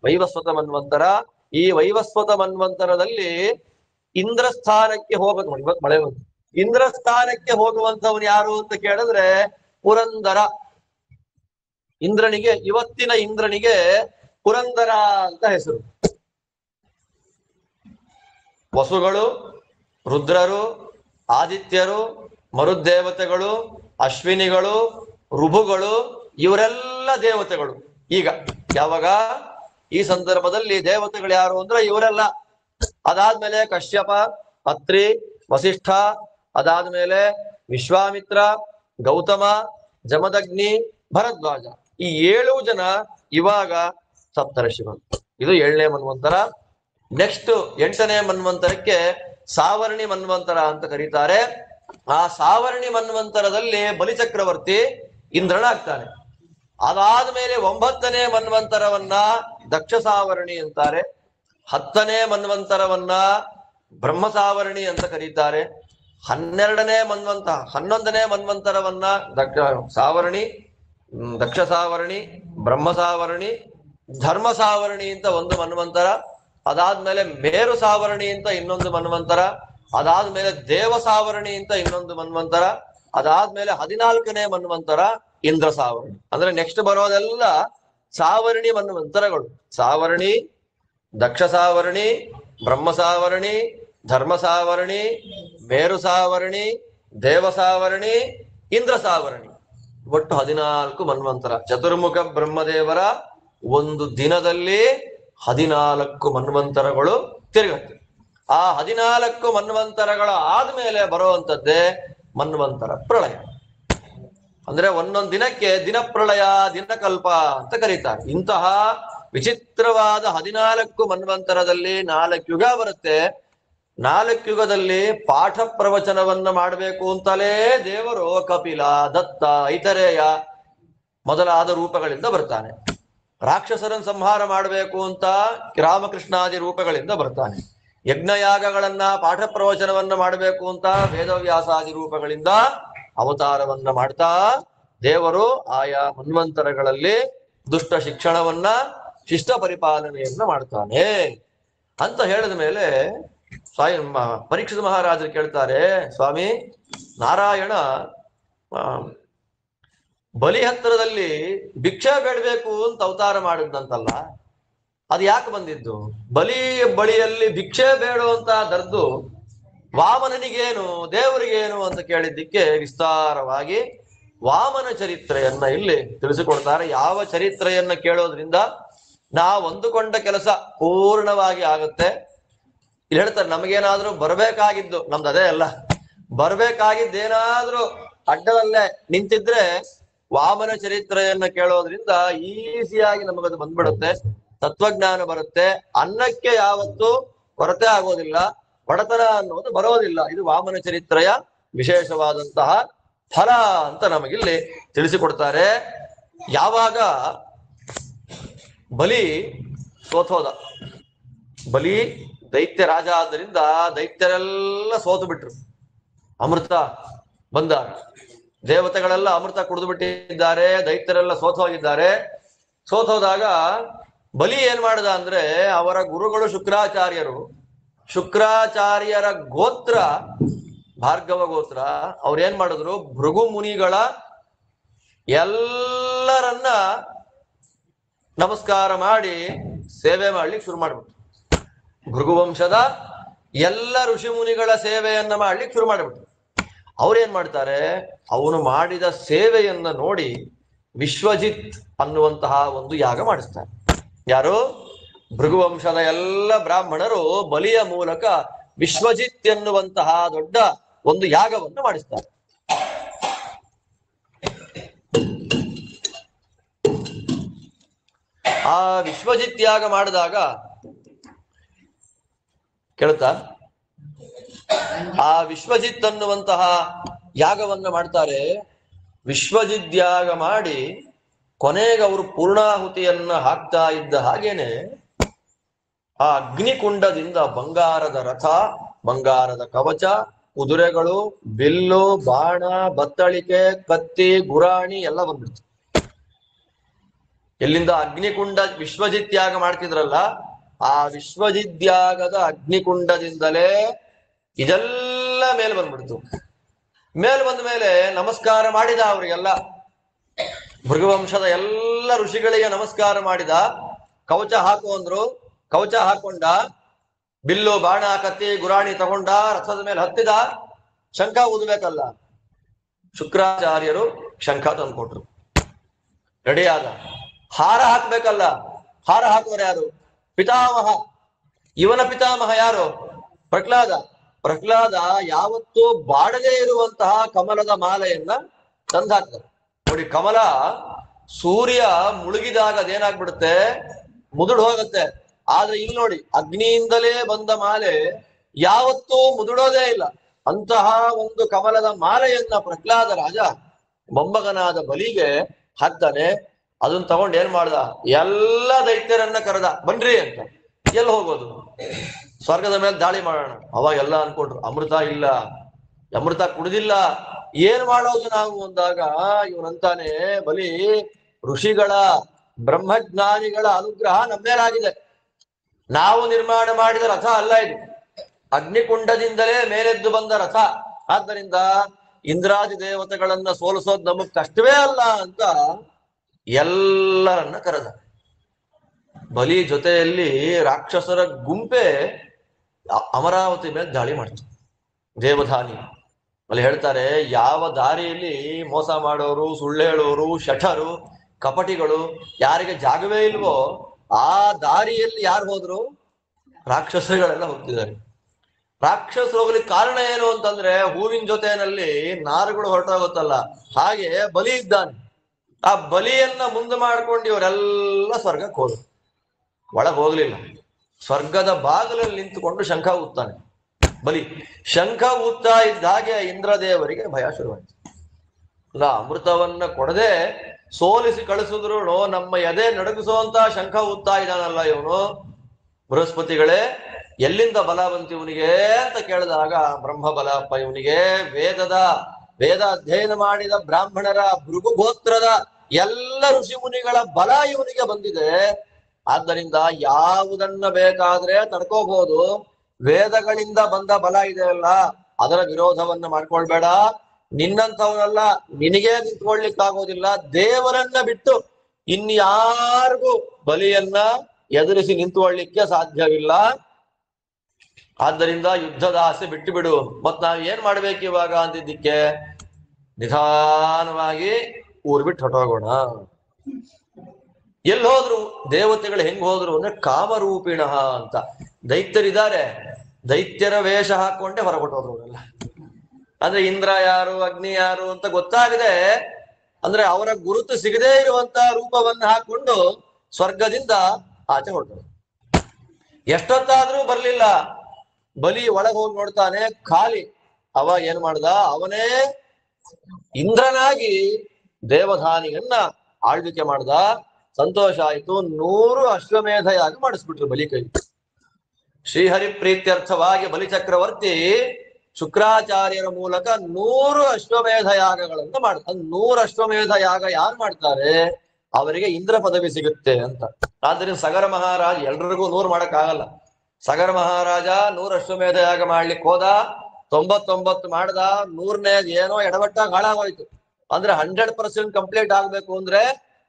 ವೈವಸ್ವತ ಮನ್ವಂತರ. ಈ ವೈವಸ್ವತ ಮನ್ವಂತರದಲ್ಲಿ ಇಂದ್ರ ಸ್ಥಾನಕ್ಕೆ ಹೋಗೋದು. ಇವತ್ತು ಮಳೆ ಬಂತು. ಇಂದ್ರ ಸ್ಥಾನಕ್ಕೆ ಹೋಗುವಂತವನು ಯಾರು ಅಂತ ಕೇಳಿದ್ರೆ ಪುರಂದರ. ಇವತ್ತಿನ ಇಂದ್ರನಿಗೆ ಪುರಂದರ ಅಂತ ಹೆಸರು. ವಸುಗಳು, ರುದ್ರರು, ಆದಿತ್ಯರು, ಮರುದೇವತೆಗಳು, ಅಶ್ವಿನಿಗಳು, ಋಭುಗಳು, ಇವರೆಲ್ಲ ದೇವತೆಗಳು. ಈಗ ಯಾವಾಗ ಈ ಸಂದರ್ಭದಲ್ಲಿ ದೇವತೆಗಳು ಯಾರು ಅಂದ್ರೆ ಇವರೆಲ್ಲ. ಅದಾದ್ಮೇಲೆ ಕಶ್ಯಪ, ಅತ್ರಿ, ವಸಿಷ್ಠ, ಅದಾದ್ಮೇಲೆ ವಿಶ್ವಾಮಿತ್ರ, ಗೌತಮ, ಜಮದಗ್ನಿ, ಭರದ್ವಾಜ. ಈ 7 ಜನ ಇವಾಗ ಸಪ್ತರ್ಷಿಗಳು. ಇದು 7ನೇ ಮನ್ವಂತರ. ನೆಕ್ಸ್ಟ್ 8ನೇ ಮನ್ವಂತರಕ್ಕೆ ಸಾವರ್ಣಿ ಮನ್ವಂತರ ಅಂತ ಕರೀತಾರೆ. ಆ ಸಾವರ್ಣಿ ಮನ್ವಂತರದಲ್ಲಿ ಬಲಿಚಕ್ರವರ್ತಿ ಇಂದ್ರನಾಗ್ತಾನೆ. ಅದಾದ್ಮೇಲೆ 9ನೇ ಮನ್ವಂತರವನ್ನ ದಕ್ಷ ಸಾವರ್ಣಿ ಅಂತಾರೆ. 10ನೇ ಮನ್ವಂತರವನ್ನ ಬ್ರಹ್ಮ ಸಾವರ್ಣಿ ಅಂತ ಕರೀತಾರೆ. 11ನೇ ಮನ್ವಂತರವನ್ನ ದಕ್ಷ ಸಾವರ್ಣಿ, ಬ್ರಹ್ಮ ಸಾವರ್ಣಿ, ಧರ್ಮ ಸಾವರ್ಣಿ ಅಂತ ಒಂದು ಮನ್ವಂತರ. ಅದಾದ್ಮೇಲೆ ಮೇರು ಸಾವರ್ಣಿ ಅಂತ ಇನ್ನೊಂದು ಮನ್ವಂತರ. ಅದಾದ್ಮೇಲೆ ದೇವ ಸಾವರ್ಣಿ ಅಂತ ಇನ್ನೊಂದು ಮನ್ವಂತರ. ಅದಾದ್ಮೇಲೆ 14ನೇ ಮನ್ವಂತರ ಇಂದ್ರ ಸಾವರ್ಣಿ. ಅಂದ್ರೆ ನೆಕ್ಸ್ಟ್ ಬರೋದೆಲ್ಲ ಸಾವರ್ಣಿ ಮನ್ವಂತರಗಳು. ಸಾವರ್ಣಿ, ದಕ್ಷ ಸಾವರ್ಣಿ, ಬ್ರಹ್ಮ ಸಾವರ್ಣಿ, ಧರ್ಮ ಸಾವರ್ಣಿ, ಮೇರು ಸಾವರ್ಣಿ, ದೇವ ಸಾವರ್ಣಿ, ಇಂದ್ರ ಸಾವರ್ಣಿ. ಒಟ್ಟು 14 ಮನ್ವಂತರ. ಚತುರ್ಮುಖ ಬ್ರಹ್ಮದೇವರ ಒಂದು ದಿನದಲ್ಲಿ 14 ಮನ್ವಂತರಗಳು ತಿರುಗತ್ತೆ. ಆ 14 ಮನ್ವಂತರಗಳ ಆದ್ಮೇಲೆ ಬರುವಂತದ್ದೇ ಮನ್ವಂತರ ಪ್ರಳಯ. ಅಂದ್ರೆ ಒಂದೊಂದು ದಿನಕ್ಕೆ ದಿನಪ್ರಳಯ ದಿನಕಲ್ಪ ಅಂತ ಕರೀತಾರೆ. ಇಂತಹ ವಿಚಿತ್ರವಾದ 14 ಮನ್ವಂತರದಲ್ಲಿ 4 ಯುಗ ಬರುತ್ತೆ. 4 ಯುಗದಲ್ಲಿ ಪಾಠ ಪ್ರವಚನವನ್ನ ಮಾಡಬೇಕು ಅಂತಲೇ ದೇವರು ಕಪಿಲ, ದತ್ತ, ಐತರೇಯ ಮೊದಲಾದ ರೂಪಗಳಿಂದ ಬರ್ತಾನೆ. ರಾಕ್ಷಸರನ್ನು ಸಂಹಾರ ಮಾಡಬೇಕು ಅಂತ ರಾಮಕೃಷ್ಣಾದಿ ರೂಪಗಳಿಂದ ಬರ್ತಾನೆ. ಯಜ್ಞಯಾಗಗಳನ್ನ ಪಾಠ ಪ್ರವಚನವನ್ನ ಮಾಡಬೇಕು ಅಂತ ವೇದವ್ಯಾಸಾದಿ ರೂಪಗಳಿಂದ ಅವತಾರವನ್ನ ಮಾಡ್ತಾ ದೇವರು ಆಯಾ ಮನ್ವಂತರಗಳಲ್ಲಿ ದುಷ್ಟ ಶಿಕ್ಷಣವನ್ನ ಶಿಷ್ಟ ಪರಿಪಾಲನೆಯನ್ನ ಮಾಡ್ತಾನೆ ಅಂತ ಹೇಳಿದ ಮೇಲೆ ಪರೀಕ್ಷಿತ ಮಹಾರಾಜರು ಕೇಳ್ತಾರೆ, ಸ್ವಾಮಿ ನಾರಾಯಣ ಬಲಿ ಹತ್ತಿರದಲ್ಲಿ ಭಿಕ್ಷೆ ಬೇಡಬೇಕು ಅಂತ ಅವತಾರ ಮಾಡಿದ್ದಂತಲ್ಲ, ಅದು ಯಾಕೆ ಬಂದಿದ್ದು? ಬಳಿಯಲ್ಲಿ ಭಿಕ್ಷೆ ಬೇಡುವಂತ ದರ್ದು ವಾಮನನಿಗೇನು ದೇವರಿಗೇನು ಅಂತ ಕೇಳಿದ್ದಕ್ಕೆ ವಿಸ್ತಾರವಾಗಿ ವಾಮನ ಚರಿತ್ರೆಯನ್ನ ಇಲ್ಲಿ ತಿಳಿಸಿಕೊಡ್ತಾರೆ. ಯಾವ ಚರಿತ್ರೆಯನ್ನ ಕೇಳೋದ್ರಿಂದ ನಾವು ಅಂದುಕೊಂಡ ಕೆಲಸ ಪೂರ್ಣವಾಗಿ ಆಗುತ್ತೆ. ಇಲ್ಲಿ ಹೇಳ್ತಾರೆ, ನಮಗೇನಾದ್ರೂ ಬರ್ಬೇಕಾಗಿದ್ದು, ನಮ್ದು ಅದೇ ಅಲ್ಲ, ಬರ್ಬೇಕಾಗಿದ್ದೇನಾದ್ರೂ ಅಡ್ಡದಲ್ಲೇ ನಿಂತಿದ್ರೆ ವಾಮನ ಚರಿತ್ರೆಯನ್ನ ಕೇಳೋದ್ರಿಂದ ಈಸಿಯಾಗಿ ನಮಗದು ಬಂದ್ಬಿಡುತ್ತೆ. ತತ್ವಜ್ಞಾನ ಬರುತ್ತೆ. ಅನ್ನಕ್ಕೆ ಯಾವತ್ತೂ ಕೊರತೆ ಆಗೋದಿಲ್ಲ, ಬಡತನ ಅನ್ನೋದು ಬರೋದಿಲ್ಲ. ಇದು ವಾಮನ ಚರಿತ್ರೆಯ ವಿಶೇಷವಾದಂತಹ ಫಲ ಅಂತ ನಮಗಿಲ್ಲಿ ತಿಳಿಸಿಕೊಡ್ತಾರೆ. ಯಾವಾಗ ಬಲಿ ಸೋತೋದ, ಬಲಿ ದೈತ್ಯ ರಾಜ ಆದ್ದರಿಂದ ದೈತ್ಯರೆಲ್ಲ ಸೋತು ಬಿಟ್ರು. ಅಮೃತ ಬಂದಾಗ ದೇವತೆಗಳೆಲ್ಲ ಅಮೃತ ಕುಡಿದು ಬಿಟ್ಟಿದ್ದಾರೆ, ದೈತ್ಯರೆಲ್ಲ ಸೋತೋಗಿದ್ದಾರೆ. ಸೋತೋದಾಗ ಬಲಿ ಏನ್ ಮಾಡ್ದ ಅಂದ್ರೆ, ಅವರ ಗುರುಗಳು ಶುಕ್ರಾಚಾರ್ಯರ ಗೋತ್ರ ಭಾರ್ಗವ ಗೋತ್ರ, ಅವ್ರೇನ್ ಮಾಡಿದ್ರು, ಭೃಗು ಮುನಿಗಳ ಎಲ್ಲರನ್ನ ನಮಸ್ಕಾರ ಮಾಡಿ ಸೇವೆ ಮಾಡ್ಲಿಕ್ಕೆ ಶುರು ಮಾಡ್ಬಿಟ್ರು. ಭೃಗುವಂಶದ ಎಲ್ಲ ಋಷಿ ಮುನಿಗಳ ಸೇವೆಯನ್ನ ಮಾಡ್ಲಿಕ್ಕೆ ಶುರು ಮಾಡಿಬಿಟ್ರು. ಅವ್ರೇನ್ ಮಾಡ್ತಾರೆ, ಅವನು ಮಾಡಿದ ಸೇವೆಯನ್ನ ನೋಡಿ ವಿಶ್ವಜಿತ್ ಅನ್ನುವಂತಹ ಒಂದು ಯಾಗ ಮಾಡಿಸ್ತಾರೆ. ಯಾರು? ಭೃಗುವಂಶದ ಎಲ್ಲ ಬ್ರಾಹ್ಮಣರು ಬಲಿಯ ಮೂಲಕ ವಿಶ್ವಜಿತ್ ಎನ್ನುವಂತಹ ದೊಡ್ಡ ಒಂದು ಯಾಗವನ್ನು ಮಾಡಿಸ್ತಾರೆ. ಆ ವಿಶ್ವಜಿತ್ ಯಾಗ ಮಾಡಿದಾಗ ಕೇಳ್ತಾ, ಆ ವಿಶ್ವಜಿತ್ ಅನ್ನುವಂತಹ ಯಾಗವನ್ನ ಮಾಡ್ತಾರೆ. ವಿಶ್ವಜಿತ್ ಯಾಗ ಮಾಡಿ ಕೊನೆಗೆ ಅವರು ಪೂರ್ಣಾಹುತಿಯನ್ನ ಹಾಕ್ತಾ ಇದ್ದ ಹಾಗೇನೆ ಆ ಅಗ್ನಿಕುಂಡದಿಂದ ಬಂಗಾರದ ರಥ, ಬಂಗಾರದ ಕವಚ, ಕುದುರೆಗಳು, ಬಿಲ್ಲು, ಬಾಣ, ಬತ್ತಳಿಕೆ, ಕತ್ತಿ, ಗುರಾಣಿ ಎಲ್ಲ ಬಂದ್ಬಿಡ್ತು. ಎಲ್ಲಿಂದ? ಅಗ್ನಿಕುಂಡ ವಿಶ್ವಜಿತ್ ಯಾಗ ಮಾಡ್ತಿದ್ರಲ್ಲ, ಆ ವಿಶ್ವಜಿದ್ಯಾಗದ ಅಗ್ನಿಕುಂಡದಿಂದಲೇ ಇದೆಲ್ಲ ಮೇಲೆ ಬಂದ್ಬಿಡ್ತು. ಮೇಲ್ ಬಂದ ಮೇಲೆ ನಮಸ್ಕಾರ ಮಾಡಿದ ಅವರಿಗೆಲ್ಲ, ಭೃಗುವಂಶದ ಎಲ್ಲ ಋಷಿಗಳಿಗೆ ನಮಸ್ಕಾರ ಮಾಡಿದ. ಕವಚ ಹಾಕು ಅಂದ್ರು, ಕವಚ ಹಾಕೊಂಡ, ಬಿಲ್ಲು, ಬಾಣ, ಕತ್ತಿ, ಗುರಾಣಿ ತಗೊಂಡ, ರಥದ ಮೇಲೆ ಹತ್ತಿದ. ಶಂಖ ಊದಬೇಕಲ್ಲ, ಶುಕ್ರಾಚಾರ್ಯರು ಶಂಖ ತಂದ್ಕೊಟ್ರು. ರೆಡಿ ಆದ. ಹಾರ ಹಾಕ್ಬೇಕಲ್ಲ, ಹಾರ ಹಾಕುವರು ಯಾರು? ಪಿತಾಮಹ. ಇವನ ಪಿತಾಮಹ ಯಾರು? ಪ್ರಹ್ಲಾದ ಯಾವತ್ತೂ ಬಾಡದೇ ಇರುವಂತಹ ಕಮಲದ ಮಾಲೆಯನ್ನ ತಂದಾಕ್ತಾರೆ. ನೋಡಿ, ಕಮಲ ಸೂರ್ಯ ಮುಳುಗಿದಾಗ ಅದೇನಾಗ್ಬಿಡುತ್ತೆ, ಮುದುಡು ಹೋಗುತ್ತೆ. ಆದ್ರೆ ಇಲ್ಲಿ ನೋಡಿ, ಅಗ್ನಿಯಿಂದಲೇ ಬಂದ ಮಾಲೆ ಯಾವತ್ತೂ ಮುದುಡೋದೇ ಇಲ್ಲ. ಅಂತಹ ಒಂದು ಕಮಲದ ಮಾಲೆಯನ್ನ ಪ್ರಹ್ಲಾದ ರಾಜ ಮೊಮ್ಮಗನಾದ ಬಲಿಗೆ ಹಾಕ್ತಾನೆ. ಅದನ್ನ ತಗೊಂಡು ಏನ್ ಮಾಡ್ದ, ಎಲ್ಲ ದೈತ್ಯರನ್ನ ಕರೆದ, ಬನ್ರಿ ಅಂತ. ಎಲ್ಲಿ ಹೋಗೋದು? ಸ್ವರ್ಗದ ಮೇಲೆ ದಾಳಿ ಮಾಡೋಣ. ಅವಾಗ ಎಲ್ಲ ಅನ್ಕೊಂಡ್ರು, ಅಮೃತ ಇಲ್ಲ, ಅಮೃತ ಕುಡಿದಿಲ್ಲ, ಏನ್ ಮಾಡೋದು ನಾವು ಅಂದಾಗ ಇವನಂತಾನೆ, ಬಲಿ ಋಷಿಗಳ ಬ್ರಹ್ಮಜ್ಞಾನಿಗಳ ಅನುಗ್ರಹ ನಮ್ಮೇಲಾಗಿದೆ. ನಾವು ನಿರ್ಮಾಣ ಮಾಡಿದ ರಥ ಅಲ್ಲ ಇದು, ಅಗ್ನಿಕುಂಡದಿಂದಲೇ ಮೇಲೆದ್ದು ಬಂದ ರಥ. ಆದ್ದರಿಂದ ಇಂದ್ರಾದಿ ದೇವತೆಗಳನ್ನ ಸೋಲಿಸೋದು ನಮಗ್ ಕಷ್ಟವೇ ಅಲ್ಲ ಅಂತ ಎಲ್ಲರನ್ನ ಕರೆದ. ಬಲಿ ಜೊತೆಯಲ್ಲಿ ರಾಕ್ಷಸರ ಗುಂಪೆ ಅಮರಾವತಿ ಮೇಲೆ ದಾಳಿ ಮಾಡ್ತು. ದೇವಧಾನಿ ಅಲ್ಲಿ ಹೇಳ್ತಾರೆ, ಯಾವ ದಾರಿಯಲ್ಲಿ ಮೋಸ ಮಾಡೋರು, ಸುಳ್ಳು ಹೇಳೋರು, ಶಠರು, ಕಪಟಿಗಳು ಯಾರಿಗೆ ಜಾಗವೇ ಇಲ್ವೋ ಆ ದಾರಿಯಲ್ಲಿ ಯಾರು ಹೋದ್ರು? ರಾಕ್ಷಸಗಳೆಲ್ಲ ಹೋಗ್ತಿದ್ದಾರೆ. ರಾಕ್ಷಸರು ಹೋಗ್ಲಿಕ್ಕೆ ಕಾರಣ ಏನು ಅಂತಂದ್ರೆ ಹೂವಿನ ಜೊತೆನಲ್ಲಿ ನಾರುಗಳು ಹೊರಟೋಗುತ್ತಲ್ಲ, ಹಾಗೆ ಬಲಿ ಇದ್ದಾನೆ. ಆ ಬಲಿಯನ್ನ ಮುಂದೆ ಮಾಡ್ಕೊಂಡು ಇವರೆಲ್ಲ ಸ್ವರ್ಗಕ್ಕೆ ಹೋದ್ರು. ಒಳಗೆ ಹೋಗ್ಲಿಲ್ಲ, ಸ್ವರ್ಗದ ಬಾಗಿಲಲ್ಲಿ ನಿಂತುಕೊಂಡು ಶಂಖ ಊದ್ತಾನೆ ಬಲಿ. ಶಂಖ ಊದ್ತಾ ಇದ್ದ ಹಾಗೆ ಇಂದ್ರದೇವರಿಗೆ ಭಯ ಶುರುವಾಯಿತು. ಇಲ್ಲ, ಅಮೃತವನ್ನ ಕೊಡದೆ ಸೋಲಿಸಿ ಕಳಿಸಿದ್ರು ನಮ್ಮ ಎದೆ ನಡಗಿಸುವಂತ ಶಂಖ ಊದ್ತಾ ಇದ್ದಾನಲ್ಲ ಇವನು. ಬೃಹಸ್ಪತಿಗಳೇ, ಎಲ್ಲಿಂದ ಬಲ ಬಂತು ಇವನಿಗೆ ಅಂತ ಕೇಳಿದಾಗ, ಬ್ರಹ್ಮ ಬಲಪ್ಪ ಇವನಿಗೆ. ವೇದ ಅಧ್ಯಯನ ಮಾಡಿದ ಬ್ರಾಹ್ಮಣರ ಭೃಗು ಗೋತ್ರದ ಎಲ್ಲ ಋಷಿ ಮುನಿಗಳ ಬಲ ಇವನಿಗೆ ಬಂದಿದೆ. ಆದ್ದರಿಂದ ಯಾವುದನ್ನ ಬೇಕಾದ್ರೆ ತಡ್ಕೋಬಹುದು. ವೇದಗಳಿಂದ ಬಂದ ಬಲ ಇದೆಯಲ್ಲ, ಅದರ ವಿರೋಧವನ್ನ ಮಾಡ್ಕೊಳ್ಬೇಡ. ನಿನ್ನಂಥವನಲ್ಲ, ನಿನಗೇ ನಿಂತ್ಕೊಳ್ಲಿಕ್ಕಾಗೋದಿಲ್ಲ. ದೇವರನ್ನ ಬಿಟ್ಟು ಇನ್ಯಾರಿಗೂ ಬಲಿಯನ್ನ ಎದುರಿಸಿ ನಿಂತ್ಕೊಳ್ಳಿಕ್ಕೆ ಸಾಧ್ಯವಿಲ್ಲ. ಆದ್ದರಿಂದ ಯುದ್ಧದ ಆಸೆ ಬಿಟ್ಟು ಬಿಡು. ಮತ್ ನಾವ್ ಏನ್ ಮಾಡ್ಬೇಕು ಇವಾಗ ಅಂತಿದ್ದಕ್ಕೆ, ನಿಧಾನವಾಗಿ ಊರ್ ಬಿಟ್ಟು ಹೊಟ್ಟೋಗೋಣ. ಎಲ್ಲಿ ಹೋದ್ರು ದೇವತೆಗಳು ಹೆಂಗ್ ಹೋದ್ರು ಅಂದ್ರೆ ಕಾಮರೂಪಿಣ ಅಂತ. ದೈತ್ಯರಿದ್ದಾರೆ, ದೈತ್ಯರ ವೇಷ ಹಾಕೊಂಡೆ ಹೊರಗೊಟ್ಟೋದ್ರು ಅವರೆಲ್ಲ. ಅಂದ್ರೆ ಇಂದ್ರ ಯಾರು, ಅಗ್ನಿ ಯಾರು ಅಂತ ಗೊತ್ತಾಗದೆ, ಅಂದ್ರೆ ಅವರ ಗುರುತು ಸಿಗದೇ ಇರುವಂತ ರೂಪವನ್ನ ಹಾಕೊಂಡು ಸ್ವರ್ಗದಿಂದ ಆಚೆ ಹೊರಟರು. ಎಷ್ಟೊತ್ತಾದ್ರೂ ಬರ್ಲಿಲ್ಲ. ಬಲಿ ಒಳಗೆ ಹೋಗಿ ನೋಡ್ತಾನೆ, ಖಾಲಿ. ಅವ ಏನ್ ಮಾಡ್ದ, ಅವನೇ ಇಂದ್ರನಾಗಿ ದೇವಧಾನಿಯನ್ನ ಆಳ್ವಿಕೆ ಮಾಡ್ದ. ಸಂತೋಷ ಆಯ್ತು. 100 ಅಶ್ವಮೇಧ ಯಾಗ ಮಾಡಿಸ್ಬಿಟ್ರು ಬಲಿ ಕೈ. ಶ್ರೀಹರಿ ಪ್ರೀತ್ಯರ್ಥವಾಗಿ ಬಲಿಚಕ್ರವರ್ತಿ ಶುಕ್ರಾಚಾರ್ಯರ ಮೂಲಕ 100 ಅಶ್ವಮೇಧ ಯಾಗಗಳನ್ನ ಮಾಡ್ತಾರೆ. 100 ಅಶ್ವಮೇಧ ಯಾಗ ಯಾರು ಮಾಡ್ತಾರೆ ಅವರಿಗೆ ಇಂದ್ರ ಪದವಿ ಸಿಗುತ್ತೆ ಅಂತ. ಆದ್ರಿಂದ ಸಗರ ಮಹಾರಾಜ್ ಎಲ್ರಿಗೂ 100 ಮಾಡಕ್ ಆಗಲ್ಲ. ಸಗರ ಮಹಾರಾಜ 100 ಅಶ್ವಮೇಧ ಯಾಗ ಮಾಡ್ಲಿಕ್ಕೆ ಹೋದ, 99 ಮಾಡ್ದ. 100ನೇದು ಏನೋ ಎಡವಟ್ಟಾಗ ಹಾಳಾಗೋಯ್ತು. ಅಂದ್ರೆ 100% ಕಂಪ್ಲೀಟ್ ಆಗ್ಬೇಕು ಅಂದ್ರೆ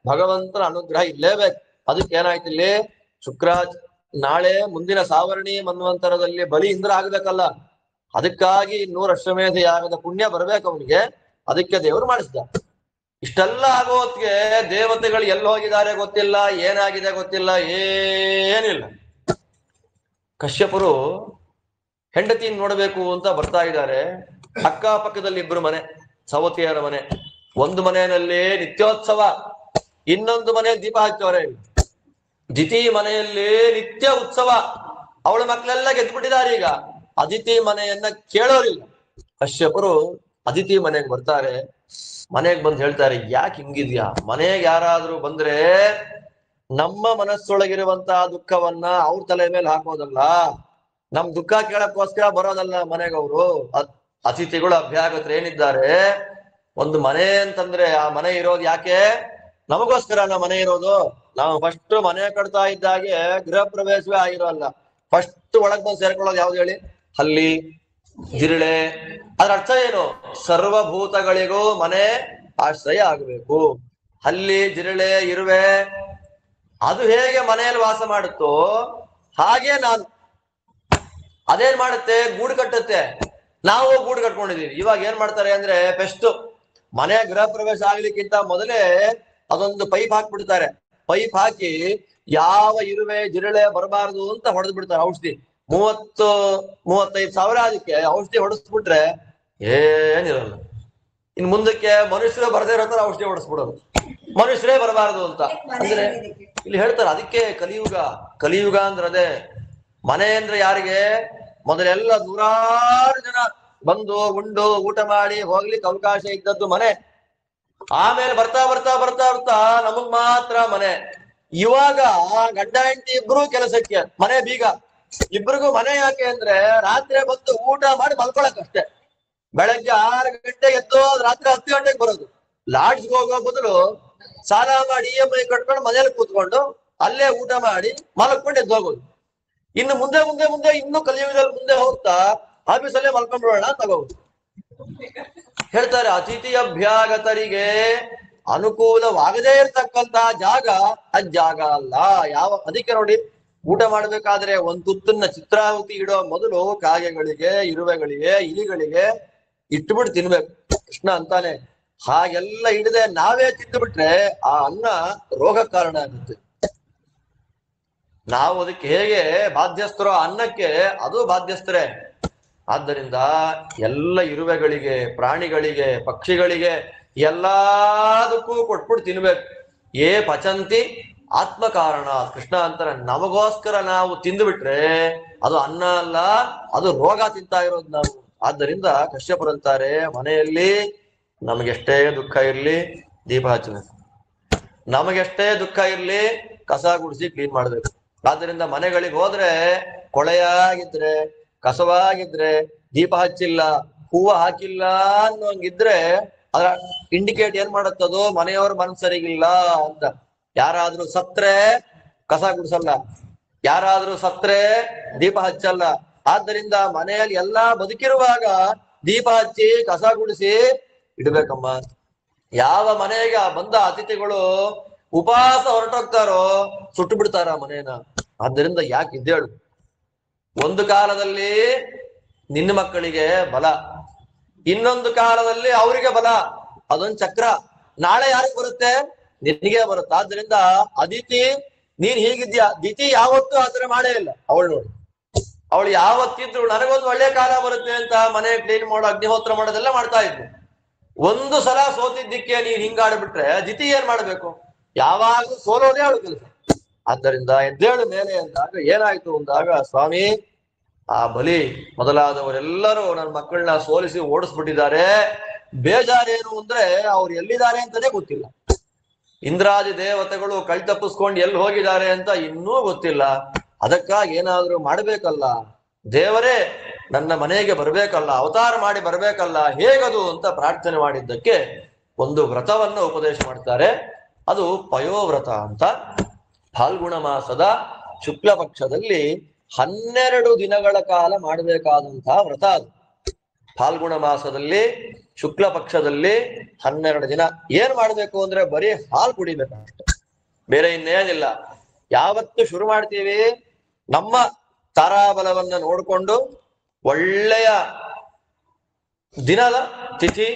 ಭಗವಂತನ ಅನುಗ್ರಹ ಇಲ್ಲೇಬೇಕು. ಅದಕ್ಕೆ ಏನಾಯ್ತು ಇಲ್ಲಿ, ನಾಳೆ ಮುಂದಿನ ಸಾವರ್ಣಿ ಮನ್ವಂತರದಲ್ಲಿ ಬಲಿ ಇಂದ್ರ ಆಗ್ಬೇಕಲ್ಲ, ಅದಕ್ಕಾಗಿ 100 ಅಶ್ವಮೇಧ ಯಾಗದ ಪುಣ್ಯ ಬರ್ಬೇಕು ಅವನಿಗೆ. ಅದಕ್ಕೆ ದೇವರು ಮಾಡಿಸ್ದ. ಇಷ್ಟೆಲ್ಲ ಆಗೋತ್ಗೆ ದೇವತೆಗಳು ಎಲ್ಲಿ ಹೋಗಿದ್ದಾರೆ ಗೊತ್ತಿಲ್ಲ, ಏನಾಗಿದೆ ಗೊತ್ತಿಲ್ಲ, ಏನಿಲ್ಲ. ಕಶ್ಯಪರು ಹೆಂಡತಿಯನ್ನು ನೋಡಬೇಕು ಅಂತ ಬರ್ತಾ ಇದ್ದಾರೆ. ಅಕ್ಕಪಕ್ಕದಲ್ಲಿ 2 ಮನೆ, ಸವತಿಯರ ಮನೆ. ಒಂದು ಮನೆಯಲ್ಲಿ ನಿತ್ಯೋತ್ಸವ, ಇನ್ನೊಂದು ಮನೆ ದೀಪ ಹಚ್ಚೋರೆ. ದಿತಿ ಮನೆಯಲ್ಲಿ ನಿತ್ಯ ಉತ್ಸವ. ಅವಳ ಮಕ್ಕಳೆಲ್ಲ ಗೆದ್ದುಬಿಟ್ಟಿದ್ದಾರೆ. ಈಗ ಅದಿತಿ ಮನೆಯನ್ನ ಕೇಳೋರಿಲ್ಲ. ಕಶ್ಯಪರು ಅದಿತಿ ಮನೆಗೆ ಬರ್ತಾರೆ. ಮನೆಗೆ ಬಂದು ಹೇಳ್ತಾರೆ, ಯಾಕೆ ಹಿಂಗಿದ್ಯಾ? ಮನೆಗೆ ಯಾರಾದ್ರೂ ಬಂದ್ರೆ ನಮ್ಮ ಮನಸ್ಸೊಳಗಿರುವಂತಹ ದುಃಖವನ್ನ ಅವ್ರ ತಲೆ ಮೇಲೆ ಹಾಕೋದಲ್ಲ, ನಮ್ ದುಃಖ ಕೇಳಕ್ಕೋಸ್ಕರ ಬರೋದಲ್ಲ ಮನೆಗೆ ಅವರು. ಅತಿಥಿಗಳು ಅಭ್ಯಾಗತರು ಏನಿದ್ದಾರೆ, ಒಂದು ಮನೆ ಅಂತಂದ್ರೆ ಆ ಮನೆ ಇರೋದು ಯಾಕೆ? ನಮಗೋಸ್ಕರ ನಮ್ಮ ಮನೆ ಇರೋದು. ನಾವು ಫಸ್ಟ್ ಮನೆ ಕಟ್ತಾ ಇದ್ದಾಗೆ ಗೃಹ ಪ್ರವೇಶವೇ ಆಗಿರೋಲ್ಲ. ಫಸ್ಟ್ ಒಳಗ್ ಬಂದು ಸೇರ್ಕೊಳ್ಳೋದು ಯಾವ್ದು ಹೇಳಿ? ಹಲ್ಲಿ, ಜಿರಳೆ. ಅದ್ರ ಅರ್ಥ ಏನು? ಸರ್ವಭೂತಗಳಿಗೂ ಮನೆ ಆಶ್ರಯ ಆಗಬೇಕು. ಹಲ್ಲಿ, ಜಿರಳೆ, ಇರುವೆ ಅದು ಹೇಗೆ ಮನೆಯಲ್ಲಿ ವಾಸ ಮಾಡುತ್ತೋ ಹಾಗೆ ನಾನು. ಅದೇನ್ ಮಾಡುತ್ತೆ? ಗೂಡು ಕಟ್ಟುತ್ತೆ. ನಾವು ಗೂಡು ಕಟ್ಕೊಂಡಿದೀವಿ. ಇವಾಗ ಏನ್ ಮಾಡ್ತಾರೆ ಅಂದ್ರೆ, ಫಸ್ಟ್ ಮನೆ ಗೃಹ ಪ್ರವೇಶ ಆಗ್ಲಿಕ್ಕಿಂತ ಮೊದಲೇ ಅದೊಂದು ಪೈಪ್ ಹಾಕ್ಬಿಡ್ತಾರೆ. ಪೈಪ್ ಹಾಕಿ ಯಾವ ಇರುವೆ ಜಿರಳೆ ಬರಬಾರದು ಅಂತ ಹೊಡೆದು ಬಿಡ್ತಾರೆ ಔಷಧಿ. 30-35 ಸಾವಿರ ಅದಕ್ಕೆ ಔಷಧಿ ಹೊಡೆಸ್ಬಿಟ್ರೆ ಏನಿರಲ್ಲ. ಇನ್ ಮುಂದಕ್ಕೆ ಮನುಷ್ಯರೇ ಬರದೇ ಇರೋ ತರ ಔಷಧಿ ಹೊಡೆಸ್ಬಿಡೋದು, ಮನುಷ್ಯರೇ ಬರಬಾರದು ಅಂತ. ಅಂದ್ರೆ ಇಲ್ಲಿ ಹೇಳ್ತಾರೆ, ಅದಕ್ಕೆ ಕಲಿಯುಗ ಅಂದ್ರೆ ಅದೇ. ಮನೆ ಅಂದ್ರೆ ಯಾರಿಗೆ? ಮೊದಲೆಲ್ಲ 100 ಜನ ಬಂದು ಉಂಡು ಊಟ ಮಾಡಿ ಹೋಗ್ಲಿಕ್ಕೆ ಅವಕಾಶ ಇದ್ದದ್ದು ಮನೆ. ಆಮೇಲೆ ಬರ್ತಾ ಬರ್ತಾ ಬರ್ತಾ ಬರ್ತಾ ನಮಗ್ ಮಾತ್ರ ಮನೆ. ಇವಾಗ ಗಂಡ ಹೆಂಡತಿ ಇಬ್ರು ಕೆಲಸಕ್ಕೆ, ಮನೆ ಬೀಗ. ಇಬ್ರಿಗೂ ಮನೆ ಯಾಕೆ ಅಂದ್ರೆ ರಾತ್ರಿ ಬಂದು ಊಟ ಮಾಡಿ ಮಲ್ಕೊಳಕ್ ಅಷ್ಟೇ. ಬೆಳಗ್ಗೆ 6 ಗಂಟೆಗೆ ಎದ್ದು ರಾತ್ರಿ 10 ಗಂಟೆಗೆ ಬರೋದು. ಲಾಡ್ಜ್ಗೆ ಹೋಗೋ ಬದಲು ಸಾಲ ಮಾಡಿ EMI ಕಟ್ಕೊಂಡು ಮನೇಲಿ ಕೂತ್ಕೊಂಡು ಅಲ್ಲೇ ಊಟ ಮಾಡಿ ಮಲ್ಕೊಂಡು ಎದ್ದು ಹೋಗೋದು. ಇನ್ನು ಮುಂದೆ ಮುಂದೆ ಮುಂದೆ ಇನ್ನು ಕಲಿಯುಗದಲ್ಲಿ ಮುಂದೆ ಹೋಗ್ತಾ ಆಫೀಸಲ್ಲೇ ಮಲ್ಕೊಂಡ್ಬಿಡೋಣ ತಗೋದು. ಹೇಳ್ತಾರೆ, ಅತಿಥಿ ಅಭ್ಯಾಗತರಿಗೆ ಅನುಕೂಲವಾಗದೇ ಇರ್ತಕ್ಕಂತಹ ಜಾಗ ಅದ್ ಜಾಗ ಅಲ್ಲ. ಅದಕ್ಕೆ ನೋಡಿ, ಊಟ ಮಾಡ್ಬೇಕಾದ್ರೆ ಒಂದ್ ತುತ್ತನ್ನ ಚಿತ್ರಾಹುತಿ ಇಡೋ ಮೊದಲು ಕಾಗೆಗಳಿಗೆ, ಇರುವೆಗಳಿಗೆ, ಇಲಿಗಳಿಗೆ ಇಟ್ಬಿಟ್ಟು ತಿನ್ಬೇಕು. ಕೃಷ್ಣ ಅಂತಾನೆ, ಹಾಗೆಲ್ಲ ಇಡದೆ ನಾವೇ ತಿಂದುಬಿಟ್ರೆ ಆ ಅನ್ನ ರೋಗ ಕಾರಣ ಆಗುತ್ತೆ. ನಾವು ಅದಕ್ಕೆ ಹೇಗೆ ಬಾಧ್ಯಸ್ಥರೋ ಅನ್ನಕ್ಕೆ ಅದು ಬಾಧ್ಯಸ್ಥರೇ. ಆದ್ದರಿಂದ ಎಲ್ಲ ಇರುವೆಗಳಿಗೆ, ಪ್ರಾಣಿಗಳಿಗೆ, ಪಕ್ಷಿಗಳಿಗೆ ಎಲ್ಲದಕ್ಕೂ ಕೊಟ್ಬಿಟ್ಟು ತಿನ್ಬೇಕು. ಏ ಪಚಂತಿ ಆತ್ಮ ಕಾರಣ. ಕೃಷ್ಣ ಅಂತಾರೆ, ನಮಗೋಸ್ಕರ ನಾವು ತಿಂದುಬಿಟ್ರೆ ಅದು ಅನ್ನ ಅಲ್ಲ, ಅದು ರೋಗ ತಿಂತಾ ಇರೋದು ನಾವು. ಆದ್ದರಿಂದ ಕಶ್ಯಪರಂತಾರೆ, ಮನೆಯಲ್ಲಿ ನಮಗೆಷ್ಟೇ ದುಃಖ ಇರ್ಲಿ ದೀಪ ಹಚ್ಚಬೇಕು, ನಮಗೆಷ್ಟೇ ದುಃಖ ಇರ್ಲಿ ಕಸ ಗುಡಿಸಿ ಕ್ಲೀನ್ ಮಾಡ್ಬೇಕು. ಆದ್ದರಿಂದ ಮನೆಗಳಿಗೆ ಹೋದ್ರೆ ಕೊಳೆಯಾಗಿದ್ರೆ, ಕಸವಾಗಿದ್ರೆ, ದೀಪ ಹಚ್ಚಿಲ್ಲ, ಹೂವು ಹಾಕಿಲ್ಲ ಅನ್ನೋಂಗಿದ್ರೆ ಅದ್ರ ಇಂಡಿಕೇಟ್ ಏನ್ ಮಾಡತ್ತದು, ಮನೆಯವ್ರ ಮನಸ್ಸು ಸರಿಗಿಲ್ಲ ಅಂತ. ಯಾರಾದ್ರೂ ಸತ್ರೆ ಕಸ ಗುಡಿಸಲ್ಲ, ಯಾರಾದ್ರೂ ಸತ್ರೆ ದೀಪ ಹಚ್ಚಲ್ಲ. ಆದ್ದರಿಂದ ಮನೆಯಲ್ಲಿ ಎಲ್ಲಾ ಬದುಕಿರುವಾಗ ದೀಪ ಹಚ್ಚಿ ಕಸ ಗುಡಿಸಿ ಇಡ್ಬೇಕಮ್ಮ. ಯಾವ ಮನೆಗೆ ಬಂದ ಅತಿಥಿಗಳು ಉಪವಾಸ ಹೊರಟೋಗ್ತಾರೋ ಸುಟ್ಟು ಬಿಡ್ತಾರ ಮನೇನ. ಆದ್ದರಿಂದ ಯಾಕೆ ಇದ್ದೇಳು, ಒಂದು ಕಾಲದಲ್ಲಿ ನಿನ್ನ ಮಕ್ಕಳಿಗೆ ಬಲ, ಇನ್ನೊಂದು ಕಾಲದಲ್ಲಿ ಅವರಿಗೆ ಬಲ. ಅದೊಂದು ಚಕ್ರ. ನಾಳೆ ಯಾರಿಗೆ ಬರುತ್ತೆ? ನಿನಗೆ ಬರುತ್ತೆ. ಆದ್ರಿಂದ ಅದಿತಿ ನೀನ್ ಹೀಗಿದ್ಯಾ, ದಿತಿ ಯಾವತ್ತೂ ಆತರ ಮಾಡೇ ಇಲ್ಲ. ಅವಳು ನೋಡಿ, ಅವಳು ಯಾವತ್ತಿದ್ರು ನನಗೊಂದು ಒಳ್ಳೆ ಕಾಲ ಬರುತ್ತೆ ಅಂತ ಮನೆ ಕ್ಲೀನ್ ಮಾಡೋ, ಅಗ್ನಿಹೋತ್ರ ಮಾಡೋದೆಲ್ಲ ಮಾಡ್ತಾ ಇದ್ಲು. ಒಂದು ಸಲ ಸೋತಿದ್ದಕ್ಕೆ ನೀನ್ ಹಿಂಗಾಡ್ಬಿಟ್ರೆ ದಿತಿ ಏನ್ ಮಾಡ್ಬೇಕು? ಯಾವಾಗ್ಲೂ ಸೋಲೋದೇ ಅವಳು ಕೆಲಸ. ಆದ್ದರಿಂದ ಎದ್ದೇಳು ಮೇಲೆ ಅಂದಾಗ ಏನಾಯ್ತು ಅಂದಾಗ, ಸ್ವಾಮಿ ಆ ಬಲಿ ಮೊದಲಾದವರೆಲ್ಲರೂ ನನ್ನ ಮಕ್ಕಳನ್ನ ಸೋಲಿಸಿ ಓಡಿಸ್ಬಿಟ್ಟಿದ್ದಾರೆ. ಬೇಜಾರೇನು ಅಂದ್ರೆ ಅವ್ರು ಎಲ್ಲಿದ್ದಾರೆ ಅಂತಾನೆ ಗೊತ್ತಿಲ್ಲ. ಇಂದ್ರಾದಿ ದೇವತೆಗಳು ಕೈ ತಪ್ಪಿಸ್ಕೊಂಡು ಎಲ್ಲಿ ಹೋಗಿದ್ದಾರೆ ಅಂತ ಇನ್ನೂ ಗೊತ್ತಿಲ್ಲ. ಅದಕ್ಕಾಗಿ ಏನಾದ್ರೂ ಮಾಡ್ಬೇಕಲ್ಲ, ದೇವರೇ ನನ್ನ ಮನೆಗೆ ಬರ್ಬೇಕಲ್ಲ, ಅವತಾರ ಮಾಡಿ ಬರ್ಬೇಕಲ್ಲ, ಹೇಗದು ಅಂತ ಪ್ರಾರ್ಥನೆ ಮಾಡಿದ್ದಕ್ಕೆ ಒಂದು ವ್ರತವನ್ನು ಉಪದೇಶ ಮಾಡ್ತಾರೆ. ಅದು ಪಯೋವ್ರತ ಅಂತ. ಫಾಲ್ಗುಣ ಮಾಸದ ಶುಕ್ಲ ಪಕ್ಷದಲ್ಲಿ 12 ದಿನಗಳ ಕಾಲ ಮಾಡಬೇಕಾದಂತಹ ವ್ರತ ಅದು. ಫಾಲ್ಗುಣ ಮಾಸದಲ್ಲಿ ಶುಕ್ಲ ಪಕ್ಷದಲ್ಲಿ 12 ದಿನ ಏನ್ ಮಾಡ್ಬೇಕು ಅಂದ್ರೆ ಬರೀ ಹಾಲು ಕುಡಿಬೇಕಷ್ಟೆ, ಬೇರೆ ಇನ್ನೇನಿಲ್ಲ. ಯಾವತ್ತು ಶುರು ಮಾಡ್ತೀವಿ, ನಮ್ಮ ತಾರಾಬಲವನ್ನ ನೋಡಿಕೊಂಡು ಒಳ್ಳೆಯ ದಿನದ ತಿಥಿ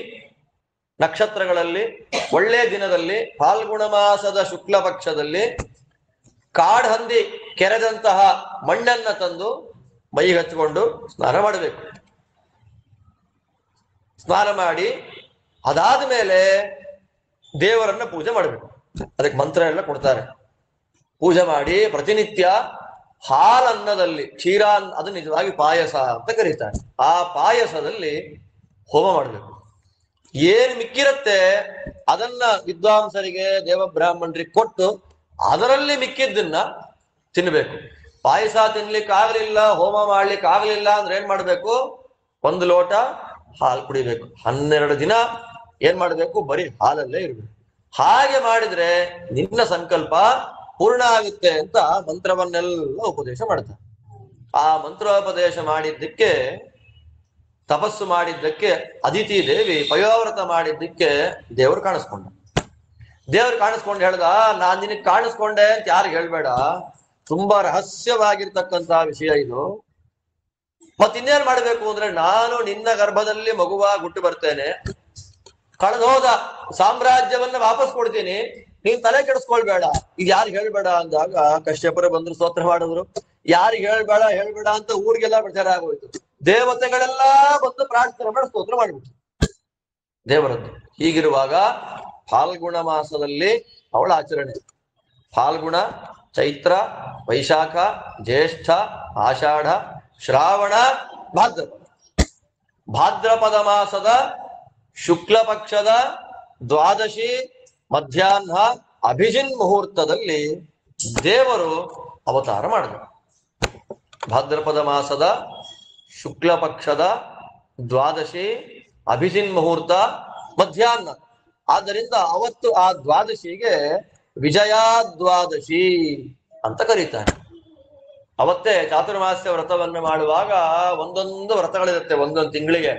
ನಕ್ಷತ್ರಗಳಲ್ಲಿ ಒಳ್ಳೆಯ ದಿನದಲ್ಲಿ ಫಾಲ್ಗುಣ ಮಾಸದ ಶುಕ್ಲ ಪಕ್ಷದಲ್ಲಿ ಕಾಡ್ಹಂದಿ ಕೆರೆದಂತಹ ಮಣ್ಣನ್ನ ತಂದು ಮೈಗೆ ಹಚ್ಚಿಕೊಂಡು ಸ್ನಾನ ಮಾಡಬೇಕು. ಸ್ನಾನ ಮಾಡಿ ಅದಾದ ಮೇಲೆ ದೇವರನ್ನ ಪೂಜೆ ಮಾಡಬೇಕು. ಅದಕ್ಕೆ ಮಂತ್ರ ಎಲ್ಲ ಕೊಡ್ತಾರೆ. ಪೂಜೆ ಮಾಡಿ ಪ್ರತಿನಿತ್ಯ ಹಾಲನ್ನದಲ್ಲಿ ಕ್ಷೀರಾನ್, ಅದು ನಿಜವಾಗಿ ಪಾಯಸ ಅಂತ ಕರೀತಾರೆ, ಆ ಪಾಯಸದಲ್ಲಿ ಹೋಮ ಮಾಡಬೇಕು. ಏನ್ ಮಿಕ್ಕಿರತ್ತೆ ಅದನ್ನ ವಿದ್ವಾಂಸರಿಗೆ, ದೇವಬ್ರಾಹ್ಮಣರಿಗೆ ಕೊಟ್ಟು ಅದರಲ್ಲಿ ಮಿಕ್ಕಿದ್ದನ್ನ ತಿನ್ಬೇಕು. ಪಾಯಸ ತಿನ್ಲಿಕ್ಕೆ ಆಗ್ಲಿಲ್ಲ, ಹೋಮ ಮಾಡ್ಲಿಕ್ಕೆ ಆಗ್ಲಿಲ್ಲ ಅಂದ್ರೆ ಏನ್ ಮಾಡ್ಬೇಕು? 1 ಲೋಟ ಹಾಲು ಕುಡಿಬೇಕು. 12 ದಿನ ಏನ್ ಮಾಡ್ಬೇಕು? ಬರೀ ಹಾಲಲ್ಲೇ ಇರ್ಬೇಕು. ಹಾಗೆ ಮಾಡಿದ್ರೆ ನಿನ್ನ ಸಂಕಲ್ಪ ಪೂರ್ಣ ಆಗುತ್ತೆ ಅಂತ ಮಂತ್ರವನ್ನೆಲ್ಲ ಉಪದೇಶ ಮಾಡ್ತಾರೆ. ಆ ಮಂತ್ರೋಪದೇಶ ಮಾಡಿದ್ದಕ್ಕೆ, ತಪಸ್ಸು ಮಾಡಿದ್ದಕ್ಕೆ, ಅದಿತಿ ದೇವಿ ಪಯೋವ್ರತ ಮಾಡಿದ್ದಕ್ಕೆ ದೇವರು ಕಾಣಿಸ್ಕೊಂಡ. ದೇವ್ರು ಕಾಣಿಸ್ಕೊಂಡು ಹೇಳ್ದ, ನಾನ್ ನಿನಗ್ ಕಾಣಿಸ್ಕೊಂಡೆ ಅಂತ ಯಾರಿಗೆ ಹೇಳ್ಬೇಡ, ತುಂಬಾ ರಹಸ್ಯವಾಗಿರ್ತಕ್ಕಂತಹ ವಿಷಯ ಇದು. ಮತ್ತಿನ್ನೇನ್ ಮಾಡ್ಬೇಕು ಅಂದ್ರೆ, ನಾನು ನಿನ್ನ ಗರ್ಭದಲ್ಲಿ ಮಗುವಾಗಿ ಹುಟ್ಟು ಬರ್ತೇನೆ, ಕಳೆದೋದ ಸಾಮ್ರಾಜ್ಯವನ್ನ ವಾಪಸ್ ಕೊಡ್ತೀನಿ, ನೀನ್ ತಲೆ ಕೆಡಿಸ್ಕೊಳ್ಬೇಡ, ಇದು ಯಾರಿಗೆ ಹೇಳ್ಬೇಡ ಅಂದಾಗ ಕಶ್ಯಪರು ಬಂದ್ರು ಸ್ತೋತ್ರ ಮಾಡಿದ್ರು. ಯಾರಿಗೆ ಹೇಳ್ಬೇಡ ಅಂತ ಊರಿಗೆಲ್ಲ ಪ್ರಚಾರ ಆಗೋಯ್ತು. ದೇವತೆಗಳೆಲ್ಲ ಬಂದು ಪ್ರಾರ್ಥನೆ ಮಾಡಿ ಸ್ತೋತ್ರ ಮಾಡ್ಬಿಟ್ಟು ದೇವರದ್ದು. ಹೀಗಿರುವಾಗ ಫಾಲ್ಗುಣ ಮಾಸದಲ್ಲಿ ಅವಳ ಆಚರಣೆ. ಫಾಲ್ಗುಣ, ಚೈತ್ರ, ವೈಶಾಖ, ಜ್ಯೇಷ್ಠ, ಆಷಾಢ, ಶ್ರಾವಣ, ಭಾದ್ರಪದ. ಭಾದ್ರಪದ ಮಾಸದ ಶುಕ್ಲ ಪಕ್ಷದ ದ್ವಾದಶಿ ಮಧ್ಯಾಹ್ನ ಅಭಿಜಿನ್ ಮುಹೂರ್ತದಲ್ಲಿ ದೇವರು ಅವತಾರ ಮಾಡಿದರು. ಭಾದ್ರಪದ ಮಾಸದ ಶುಕ್ಲ ಪಕ್ಷದ ದ್ವಾದಶಿ ಅಭಿಜಿನ್ ಮುಹೂರ್ತ ಮಧ್ಯಾಹ್ನ. ಆದ್ದರಿಂದ ಅವತ್ತು ಆ ದ್ವಾದಶಿಗೆ ವಿಜಯಾದ್ವಾದಶಿ ಅಂತ ಕರೀತಾರೆ. ಅವತ್ತೇ ಚಾತುರ್ಮಾಸ್ಯ ವ್ರತವನ್ನು ಮಾಡುವಾಗ ಒಂದೊಂದು ವ್ರತಗಳಿರುತ್ತೆ ಒಂದೊಂದು ತಿಂಗಳಿಗೆ.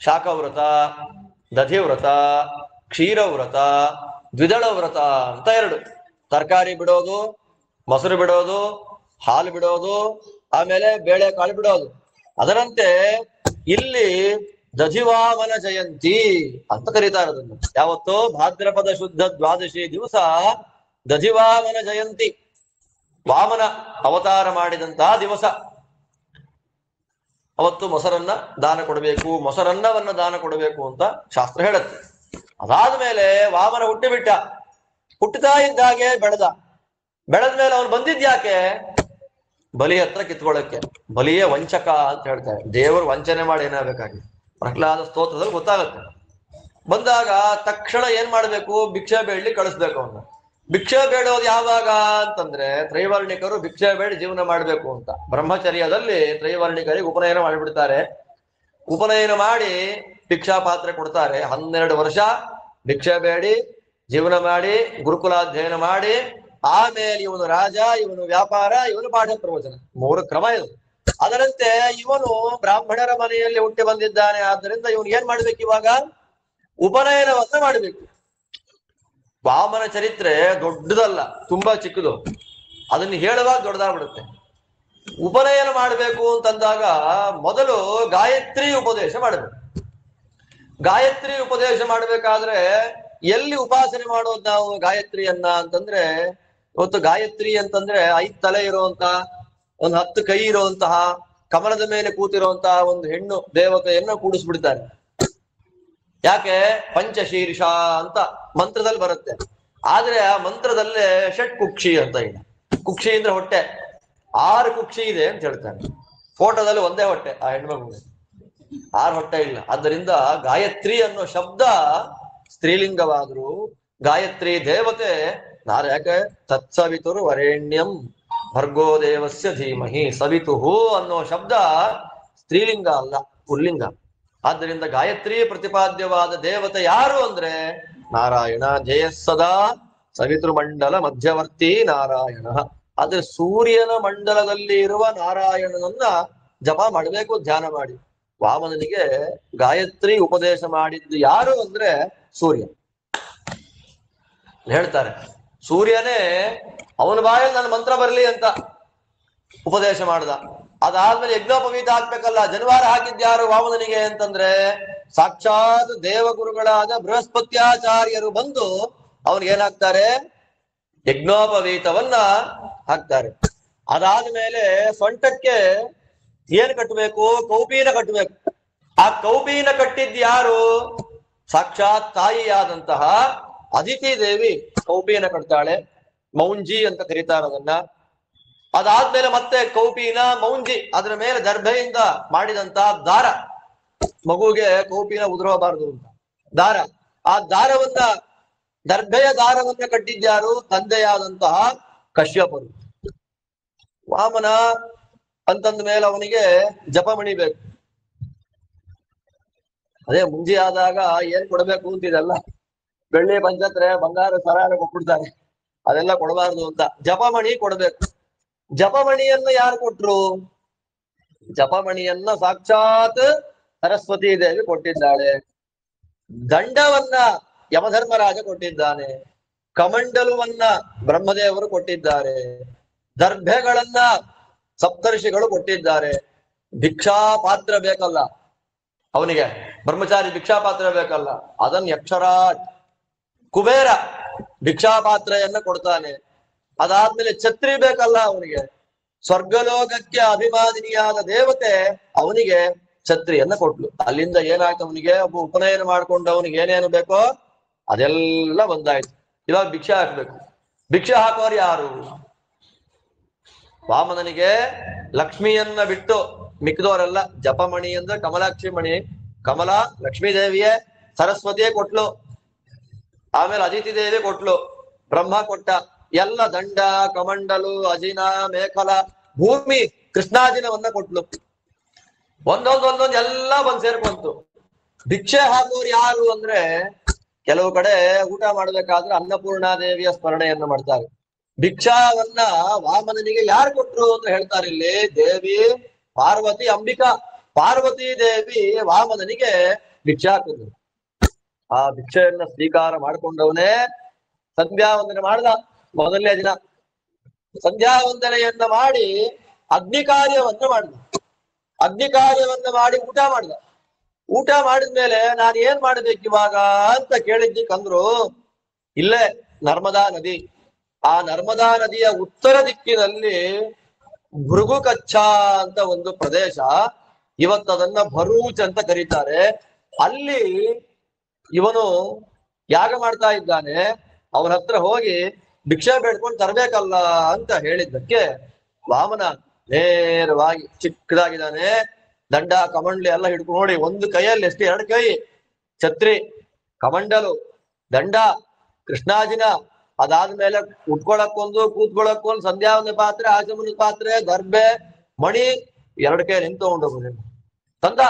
ಶಾಖವ್ರತ, ದಧಿವ್ರತ, ಕ್ಷೀರವ್ರತ, ದ್ವಿದಳ ವ್ರತ ಅಂತ 2. ತರಕಾರಿ ಬಿಡೋದು, ಮೊಸರು ಬಿಡೋದು, ಹಾಲು ಬಿಡೋದು, ಆಮೇಲೆ ಬೇಳೆ ಕಾಳು ಬಿಡೋದು. ಅದರಂತೆ ಇಲ್ಲಿ ದಧಿವಾಮನ ಜಯಂತಿ ಅಂತ ಕರೀತಾರೆ ಅದನ್ನು. ಯಾವತ್ತೋ ಭಾದ್ರಪದ ಶುದ್ಧ ದ್ವಾದಶಿ ದಿವಸ ದಧಿವಾಮನ ಜಯಂತಿ, ವಾಮನ ಅವತಾರ ಮಾಡಿದಂತಹ ದಿವಸ. ಅವತ್ತು ಮೊಸರನ್ನ ದಾನ ಕೊಡಬೇಕು, ಮೊಸರನ್ನವನ್ನ ದಾನ ಕೊಡಬೇಕು ಅಂತ ಶಾಸ್ತ್ರ ಹೇಳುತ್ತೆ. ಅದಾದ ಮೇಲೆ ವಾಮನ ಹುಟ್ಟಿಬಿಟ್ಟ. ಹುಟ್ಟುತ್ತಾ ಇದ್ದಾಗೆ ಬೆಳೆದ ಮೇಲೆ ಅವನು ಬಂದಿದ್ಯಾಕೆ? ಬಲಿ ಹತ್ರ ಕಿತ್ಕೊಳ್ಳಕ್ಕೆ. ಬಲಿಯೇ ವಂಚಕ ಅಂತ ಹೇಳ್ತಾರೆ. ದೇವರು ವಂಚನೆ ಮಾಡಿ ಏನಾಗಬೇಕಾಗಿ ಪ್ರಹ್ಲಾದ ಸ್ತೋತ್ರದಲ್ಲಿ ಗೊತ್ತಾಗುತ್ತೆ. ಬಂದಾಗ ತಕ್ಷಣ ಏನ್ ಮಾಡ್ಬೇಕು? ಭಿಕ್ಷೆ ಬೇಡಲಿ ಕಳಿಸ್ಬೇಕು ಅವನ್ನ. ಭಿಕ್ಷೆ ಬೇಡೋದು ಯಾವಾಗ ಅಂತಂದ್ರೆ ತ್ರೈವರ್ಣಿಕರು ಭಿಕ್ಷೆ ಬೇಡಿ ಜೀವನ ಮಾಡ್ಬೇಕು ಅಂತ ಬ್ರಹ್ಮಚರ್ಯದಲ್ಲಿ ತ್ರೈವರ್ಣಿಕರಿಗೆ ಉಪನಯನ ಮಾಡಿಬಿಡ್ತಾರೆ. ಉಪನಯನ ಮಾಡಿ ಭಿಕ್ಷಾ ಪಾತ್ರೆ ಕೊಡ್ತಾರೆ. 12 ವರ್ಷ ಭಿಕ್ಷೆ ಬೇಡಿ ಜೀವನ ಮಾಡಿ ಗುರುಕುಲಾಧ್ಯಯನ ಮಾಡಿ ಆಮೇಲೆ ಇವನು ರಾಜ, ಇವನು ವ್ಯಾಪಾರ, ಇವನು ಪಾಠ ಪ್ರವಚನ, 3 ಕ್ರಮ ಇದು. ಅದರಂತೆ ಇವನು ಬ್ರಾಹ್ಮಣರ ಮನೆಯಲ್ಲಿ ಹುಟ್ಟಿ ಬಂದಿದ್ದಾನೆ. ಆದ್ದರಿಂದ ಇವನು ಏನ್ ಮಾಡ್ಬೇಕು? ಇವಾಗ ಉಪನಯನವನ್ನ ಮಾಡ್ಬೇಕು. ವಾಮನ ಚರಿತ್ರೆ ದೊಡ್ಡದಲ್ಲ, ತುಂಬಾ ಚಿಕ್ಕದು. ಅದನ್ನು ಹೇಳುವಾಗ ದೊಡ್ಡದಾಗ್ಬಿಡುತ್ತೆ. ಉಪನಯನ ಮಾಡ್ಬೇಕು ಅಂತಂದಾಗ ಮೊದಲು ಗಾಯತ್ರಿ ಉಪದೇಶ ಮಾಡಬೇಕು. ಗಾಯತ್ರಿ ಉಪದೇಶ ಮಾಡ್ಬೇಕಾದ್ರೆ ಎಲ್ಲಿ ಉಪಾಸನೆ ಮಾಡೋದು ನಾವು ಗಾಯತ್ರಿಯನ್ನ ಅಂತಂದ್ರೆ, ಇವತ್ತು ಗಾಯತ್ರಿ ಅಂತಂದ್ರೆ 5 ತಲೆ ಇರುವಂತ, 10 ಕೈ ಇರುವಂತಹ, ಕಮಲದ ಮೇಲೆ ಕೂತಿರುವಂತಹ ಒಂದು ಹೆಣ್ಣು ದೇವತೆಯನ್ನ ಕೂಡಿಸ್ಬಿಡ್ತಾರೆ. ಯಾಕೆ? ಪಂಚಶೀರ್ಷ ಅಂತ ಮಂತ್ರದಲ್ಲಿ ಬರುತ್ತೆ. ಆದ್ರೆ ಆ ಮಂತ್ರದಲ್ಲೇ ಷಟ್ ಕುಕ್ಷಿ ಅಂತ ಇಲ್ಲ. ಕುಕ್ಷಿ ಅಂದ್ರೆ ಹೊಟ್ಟೆ, 6 ಕುಕ್ಷಿ ಇದೆ ಅಂತ ಹೇಳ್ತಾರೆ. ಫೋಟೋದಲ್ಲಿ ಒಂದೇ ಹೊಟ್ಟೆ ಆ ಹೆಣ್ಮಗು, 6 ಹೊಟ್ಟೆ ಇಲ್ಲ. ಆದ್ದರಿಂದ ಗಾಯತ್ರಿ ಅನ್ನೋ ಶಬ್ದ ಸ್ತ್ರೀಲಿಂಗವಾದ್ರು ಗಾಯತ್ರಿ ದೇವತೆ ಯಾಕೆ? ತತ್ಸವಿತುರು ವರೇಣ್ಯಂ ಭರ್ಗೋ ದೇವಸ್ಯ ಧೀಮಹಿ. ಸವಿತುಹು ಅನ್ನೋ ಶಬ್ದ ಸ್ತ್ರೀಲಿಂಗ ಅಲ್ಲ, ಪುಲ್ಲಿಂಗ. ಆದ್ದರಿಂದ ಗಾಯತ್ರಿ ಪ್ರತಿಪಾದ್ಯವಾದ ದೇವತೆ ಯಾರು ಅಂದ್ರೆ ನಾರಾಯಣ. ಜಯಸ್ಸದಾ ಸವಿತೃ ಮಂಡಲ ಮಧ್ಯವರ್ತಿ ನಾರಾಯಣ. ಆದ್ರೆ ಸೂರ್ಯನ ಮಂಡಲದಲ್ಲಿ ಇರುವ ನಾರಾಯಣನನ್ನ ಜಪ ಮಾಡಬೇಕು, ಧ್ಯಾನ ಮಾಡಿ. ವಾಮನನಿಗೆ ಗಾಯತ್ರಿ ಉಪದೇಶ ಮಾಡಿದ್ದು ಯಾರು ಅಂದ್ರೆ ಸೂರ್ಯ. ಹೇಳ್ತಾರೆ ಸೂರ್ಯನೇ ಅವನ ಬಾಯಲ್ಲಿ ನನ್ನ ಮಂತ್ರ ಬರಲಿ ಅಂತ ಉಪದೇಶ ಮಾಡ್ದ. ಅದಾದ್ಮೇಲೆ ಯಜ್ಞೋಪವೀತ ಹಾಕ್ಬೇಕಲ್ಲ, ಜನವಾರ ಹಾಕಿದ್ಯಾರು ವಾಮನನಿಗೆ ಅಂತಂದ್ರೆ ಸಾಕ್ಷಾತ್ ದೇವಗುರುಗಳಾದ ಬೃಹಸ್ಪತ್ಯಾಚಾರ್ಯರು ಬಂದು ಅವ್ನಿಗೇನಾಗ್ತಾರೆ? ಯಜ್ಞೋಪವೀತವನ್ನ ಹಾಕ್ತಾರೆ. ಅದಾದ್ಮೇಲೆ ಸೊಂಟಕ್ಕೆ ಏನ್ ಕಟ್ಟಬೇಕು? ಕೌಪೀನ ಕಟ್ಟಬೇಕು. ಆ ಕೌಪೀನ ಕಟ್ಟಿದ್ಯಾರು? ಸಾಕ್ಷಾತ್ ತಾಯಿಯಾದಂತಹ ಅದಿತಿ ದೇವಿ ಕೌಪೀನ ಕಟ್ತಾಳೆ. ಮೌಂಜಿ ಅಂತ ಕರೀತಾರೆ ಅದನ್ನ. ಅದಾದ್ಮೇಲೆ ಮತ್ತೆ ಕೌಪೀನ, ಮೌಂಜಿ, ಅದರ ಮೇಲೆ ದರ್ಭೆಯಿಂದ ಮಾಡಿದಂತ ದಾರ, ಮಗುಗೆ ಕೌಪೀನ ಉದುರೋಬಾರದು ಅಂತ ದಾರ. ಆ ದಾರವನ್ನ, ದರ್ಭೆಯ ದಾರವನ್ನ ಕಟ್ಟಿದ್ಯಾರು? ತಂದೆಯಾದಂತಹ ಕಶ್ಯಪರು. ವಾಮನ ಅಂತಂದ ಮೇಲೆ ಅವನಿಗೆ ಜಪಮಣಿ ಬೇಕು. ಅದೇ ಮುಂಜಿ ಆದಾಗ ಏನ್ ಕೊಡ್ಬೇಕು ಅಂತಿದೆಲ್ಲ, ಬೆಳ್ಳಿ ಪಂಚತ್ರೆ ಬಂಗಾರ ಸರ ಕೊಟ್ಬಿಡ್ತಾರೆ, ಅದೆಲ್ಲ ಕೊಡಬಾರ್ದು ಅಂತ ಜಪಮಣಿ ಕೊಡ್ಬೇಕು. ಜಪಮಣಿಯನ್ನ ಯಾರು ಕೊಟ್ರು? ಜಪಮಣಿಯನ್ನ ಸಾಕ್ಷಾತ್ ಸರಸ್ವತಿ ದೇವಿ ಕೊಟ್ಟಿದ್ದಾಳೆ. ದಂಡವನ್ನ ಯಮಧರ್ಮರಾಜ ಕೊಟ್ಟಿದ್ದಾನೆ. ಕಮಂಡಲುವನ್ನ ಬ್ರಹ್ಮದೇವರು ಕೊಟ್ಟಿದ್ದಾರೆ. ದರ್ಭೆಗಳನ್ನ ಸಪ್ತರ್ಷಿಗಳು ಕೊಟ್ಟಿದ್ದಾರೆ. ಭಿಕ್ಷಾ ಪಾತ್ರ ಬೇಕಲ್ಲ ಅವನಿಗೆ, ಬ್ರಹ್ಮಚಾರಿ ಭಿಕ್ಷಾ ಪಾತ್ರ ಬೇಕಲ್ಲ, ಅದನ್ನ ಯಕ್ಷರಾಟ್ ಕುಬೇರ ಭಿಕ್ಷಾ ಪಾತ್ರೆಯನ್ನ ಕೊಡ್ತಾನೆ. ಅದಾದ್ಮೇಲೆ ಛತ್ರಿ ಬೇಕಲ್ಲ ಅವನಿಗೆ, ಸ್ವರ್ಗಲೋಕಕ್ಕೆ ಅಭಿಮಾನಿನಿಯಾದ ದೇವತೆ ಅವನಿಗೆ ಛತ್ರಿಯನ್ನ ಕೊಟ್ಲು. ಅಲ್ಲಿಂದ ಏನಾಯ್ತು? ಅವನಿಗೆ ಒಬ್ಬ ಉಪನಯನ ಮಾಡ್ಕೊಂಡವನಿಗೆ ಏನೇನು ಬೇಕೋ ಅದೆಲ್ಲ ಬಂದಾಯ್ತು. ಇವಾಗ ಭಿಕ್ಷೆ ಹಾಕ್ಬೇಕು. ಭಿಕ್ಷೆ ಹಾಕೋರು ಯಾರು? ವಾಮನನಿಗೆ ಲಕ್ಷ್ಮಿಯನ್ನ ಬಿಟ್ಟು ಮಿಕ್ಕಿದವರೆಲ್ಲ ಜಪಮಣಿ ಅಂದ್ರೆ ಕಮಲಾಕ್ಷಿ ಮಣಿ, ಕಮಲ ಲಕ್ಷ್ಮೀ ದೇವಿಯೇ, ಸರಸ್ವತಿಯೇ ಕೊಟ್ಲು. ಆಮೇಲೆ ಅದಿತಿ ದೇವಿ ಕೊಟ್ಲು, ಬ್ರಹ್ಮ ಕೊಟ್ಟ. ಎಲ್ಲ ದಂಡ, ಕಮಂಡಲು, ಅಜಿನ, ಮೇಖಲ, ಭೂಮಿ, ಕೃಷ್ಣಾಜಿನವನ್ನ ಕೊಟ್ಲು. ಒಂದೊಂದು ಎಲ್ಲ ಬಂದ್ ಸೇರ್ಕೊಂತು. ಭಿಕ್ಷೆ ಹಾಕೋರು ಯಾರು ಅಂದ್ರೆ ಕೆಲವು ಕಡೆ ಊಟ ಮಾಡ್ಬೇಕಾದ್ರೆ ಅನ್ನಪೂರ್ಣಾದೇವಿಯ ಸ್ಮರಣೆಯನ್ನ ಮಾಡ್ತಾರೆ. ಭಿಕ್ಷಾವನ್ನ ವಾಮನನಿಗೆ ಯಾರು ಕೊಟ್ರು ಅಂತ ಹೇಳ್ತಾರೆ ಇಲ್ಲಿ. ದೇವಿ ಪಾರ್ವತಿ ಅಂಬಿಕಾ, ಪಾರ್ವತಿ ದೇವಿ ವಾಮನನಿಗೆ ಭಿಕ್ಷೆ ಹಾಕಿದ್ರು. ಆ ಭಿಕ್ಷೆಯನ್ನ ಸ್ವೀಕಾರ ಮಾಡ್ಕೊಂಡವನೇ ಸಂಧ್ಯಾ ವಂದನೆ ಮಾಡ್ದ. ಮೊದಲನೇ ದಿನ ಸಂಧ್ಯಾ ವಂದನೆಯನ್ನ ಮಾಡಿ ಅಗ್ನಿ ಕಾರ್ಯವನ್ನ ಮಾಡಿದ. ಅಗ್ನಿ ಕಾರ್ಯವನ್ನ ಮಾಡಿ ಊಟ ಮಾಡಿದ. ಊಟ ಮಾಡಿದ್ಮೇಲೆ ನಾನು ಏನ್ ಮಾಡ್ಬೇಕು ಇವಾಗ ಅಂತ ಕೇಳಿದ್ದಕ್ಕಂದ್ರು, ಇಲ್ಲೇ ನರ್ಮದಾ ನದಿ, ಆ ನರ್ಮದಾ ನದಿಯ ಉತ್ತರ ದಿಕ್ಕಿನಲ್ಲಿ ಭೃಗು ಕಚ್ಚ ಅಂತ ಒಂದು ಪ್ರದೇಶ, ಇವತ್ತದನ್ನ ಭರೂಚ್ ಅಂತ ಕರೀತಾರೆ. ಅಲ್ಲಿ ಇವನು ಯಾಗ ಮಾಡ್ತಾ ಇದ್ದಾನೆ. ಅವನ ಹತ್ರ ಹೋಗಿ ಭಿಕ್ಷೆ ಬೇಡ್ಕೊಂಡು ತರಬೇಕಲ್ಲ ಅಂತ ಹೇಳಿದ್ದಕ್ಕೆ ವಾಮನ ನೇರವಾಗಿ ಚಿಕ್ಕದಾಗಿದ್ದಾನೆ, ದಂಡ ಕಮಂಡ್ಲಿ ಎಲ್ಲ ಹಿಡ್ಕೊಂಡು ನೋಡಿ, ಒಂದು ಕೈಯಲ್ಲಿ ಎಷ್ಟು, ಎರಡು ಕೈ, ಛತ್ರಿ, ಕಮಂಡಲು, ದಂಡ, ಕೃಷ್ಣಾಜಿನ, ಅದಾದ್ಮೇಲೆ ಉಟ್ಕೊಳಕ್ಕೊಂದು, ಕೂತ್ಕೊಳಕ್ಕೊಂದು, ಸಂಧ್ಯಾವಂದ ಪಾತ್ರೆ, ಆಚಮನದ ಪಾತ್ರೆ, ದರ್ಬೆ, ಮಣಿ, ಎರಡು ಕೈ ನಿಂತುಕೊಂಡು ತಂದ.